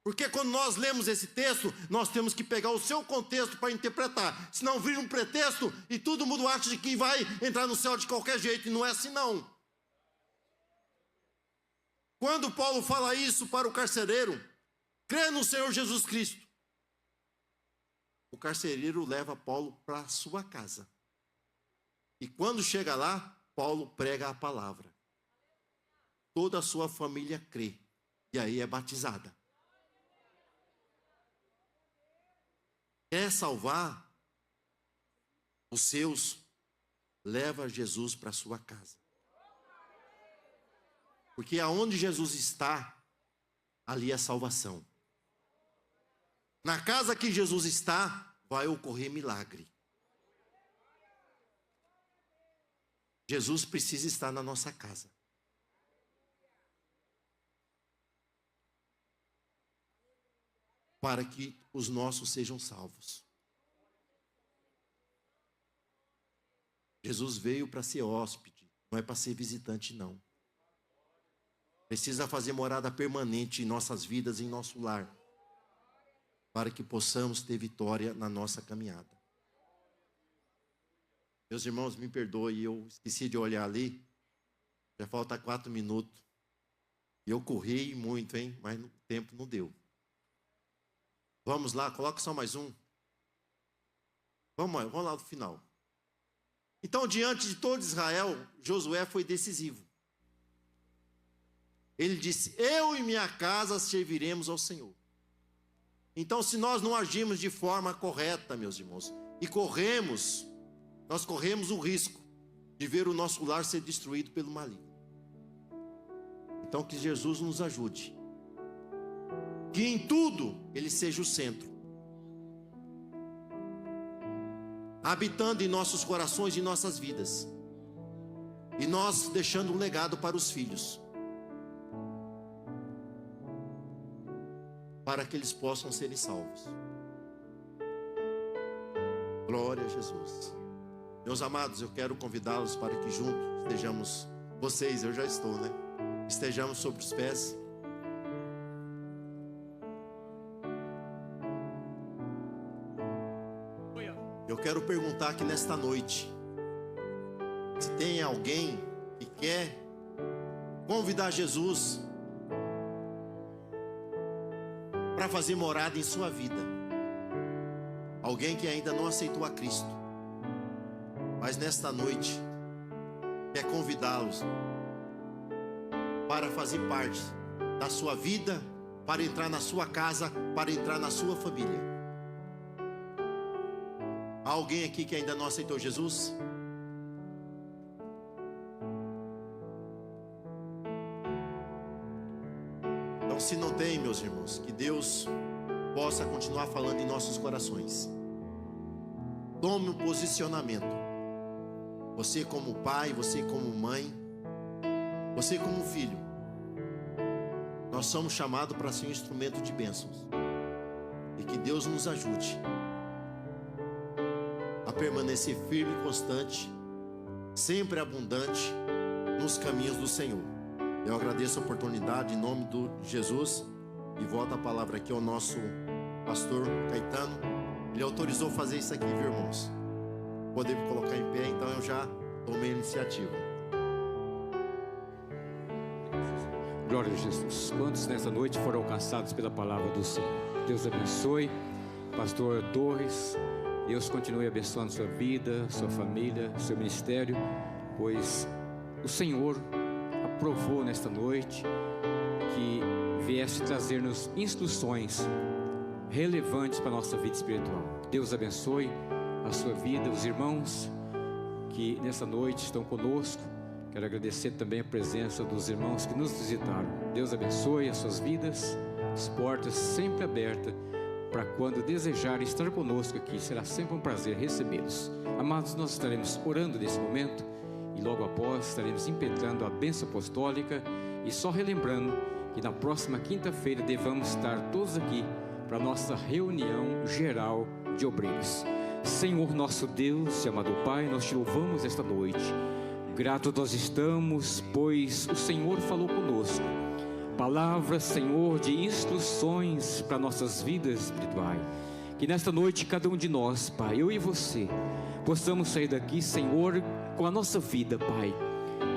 Porque quando nós lemos esse texto, nós temos que pegar o seu contexto para interpretar. Senão vira um pretexto e todo mundo acha de que vai entrar no céu de qualquer jeito. E não é assim não. Quando Paulo fala isso para o carcereiro, crê no Senhor Jesus Cristo. O carcereiro leva Paulo para a sua casa. E quando chega lá, Paulo prega a palavra. Toda a sua família crê. E aí é batizada. Quer salvar os seus, leva Jesus para a sua casa. Porque aonde Jesus está, ali é salvação. Na casa que Jesus está, vai ocorrer milagre. Jesus precisa estar na nossa casa. Para que os nossos sejam salvos. Jesus veio para ser hóspede, não é para ser visitante, não. Precisa fazer morada permanente em nossas vidas, em nosso lar, para que possamos ter vitória na nossa caminhada. Meus irmãos, me perdoem, eu esqueci de olhar ali, já falta 4 minutos. E eu corri muito, hein? Mas o tempo não deu. Vamos lá, coloca só mais um. Vamos lá no final. Então, diante de todo Israel, Josué foi decisivo. Ele disse: eu e minha casa serviremos ao Senhor. Então, se nós não agirmos de forma correta, meus irmãos, e nós corremos o risco de ver o nosso lar ser destruído pelo maligno. Então, que Jesus nos ajude. Que em tudo Ele seja o centro. Habitando em nossos corações e em nossas vidas. E nós deixando um legado para os filhos. Para que eles possam serem salvos. Glória a Jesus. Meus amados, eu quero convidá-los para que juntos estejamos, vocês, eu já estou, né? Estejamos sobre os pés. Eu quero perguntar aqui nesta noite, se tem alguém que quer convidar Jesus para fazer morada em sua vida. Alguém que ainda não aceitou a Cristo, mas nesta noite quer convidá-los para fazer parte da sua vida, para entrar na sua casa, para entrar na sua família. Há alguém aqui que ainda não aceitou Jesus? Então, se não tem, meus irmãos, que Deus possa continuar falando em nossos corações. Tome um posicionamento. Você como pai, você como mãe, você como filho. Nós somos chamados para ser um instrumento de bênçãos. E que Deus nos ajude a permanecer firme e constante, sempre abundante nos caminhos do Senhor. Eu agradeço a oportunidade em nome de Jesus e volto a palavra aqui ao nosso pastor Caetano. Ele autorizou fazer isso aqui, viu, irmãos? Podemos colocar em pé, então eu já tomei a iniciativa. Glória a Jesus. Quantos nessa noite foram alcançados pela palavra do Senhor? Deus abençoe, pastor Torres. Deus continue abençoando sua vida, sua família, seu ministério, pois o Senhor aprovou nesta noite que viesse trazer-nos instruções relevantes para a nossa vida espiritual. Deus abençoe a sua vida, os irmãos que nessa noite estão conosco. Quero agradecer também a presença dos irmãos que nos visitaram. Deus abençoe as suas vidas, as portas sempre abertas para quando desejarem estar conosco aqui. Será sempre um prazer recebê-los. Amados, nós estaremos orando nesse momento e logo após estaremos impetrando a bênção apostólica e só relembrando que na próxima quinta-feira devamos estar todos aqui para a nossa reunião geral de obreiros. Senhor nosso Deus e amado Pai, nós te louvamos esta noite. Gratos nós estamos, pois o Senhor falou conosco. Palavras, Senhor, de instruções para nossas vidas espirituais. Que nesta noite cada um de nós, Pai, eu e você, possamos sair daqui, Senhor, com a nossa vida, Pai,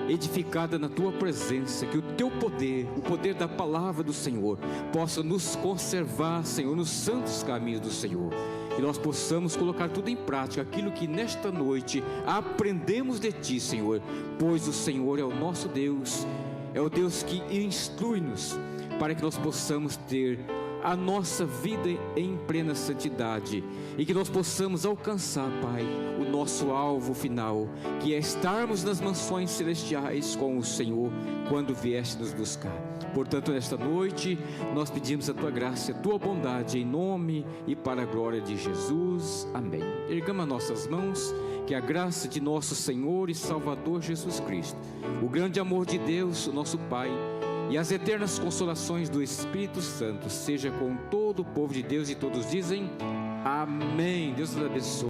edificada na Tua presença. Que o Teu poder, o poder da palavra do Senhor, possa nos conservar, Senhor, nos santos caminhos do Senhor. Que nós possamos colocar tudo em prática, aquilo que nesta noite aprendemos de Ti, Senhor, pois o Senhor é o nosso Deus, é o Deus que instrui-nos para que nós possamos ter a nossa vida em plena santidade e que nós possamos alcançar, Pai, o nosso alvo final, que é estarmos nas mansões celestiais com o Senhor quando vieste nos buscar. Portanto, nesta noite nós pedimos a Tua graça e a Tua bondade em nome e para a glória de Jesus. Amém. Ergamos as nossas mãos. Que a graça de nosso Senhor e Salvador Jesus Cristo, o grande amor de Deus, o nosso Pai, e as eternas consolações do Espírito Santo seja com todo o povo de Deus, e todos dizem amém. Deus nos abençoe.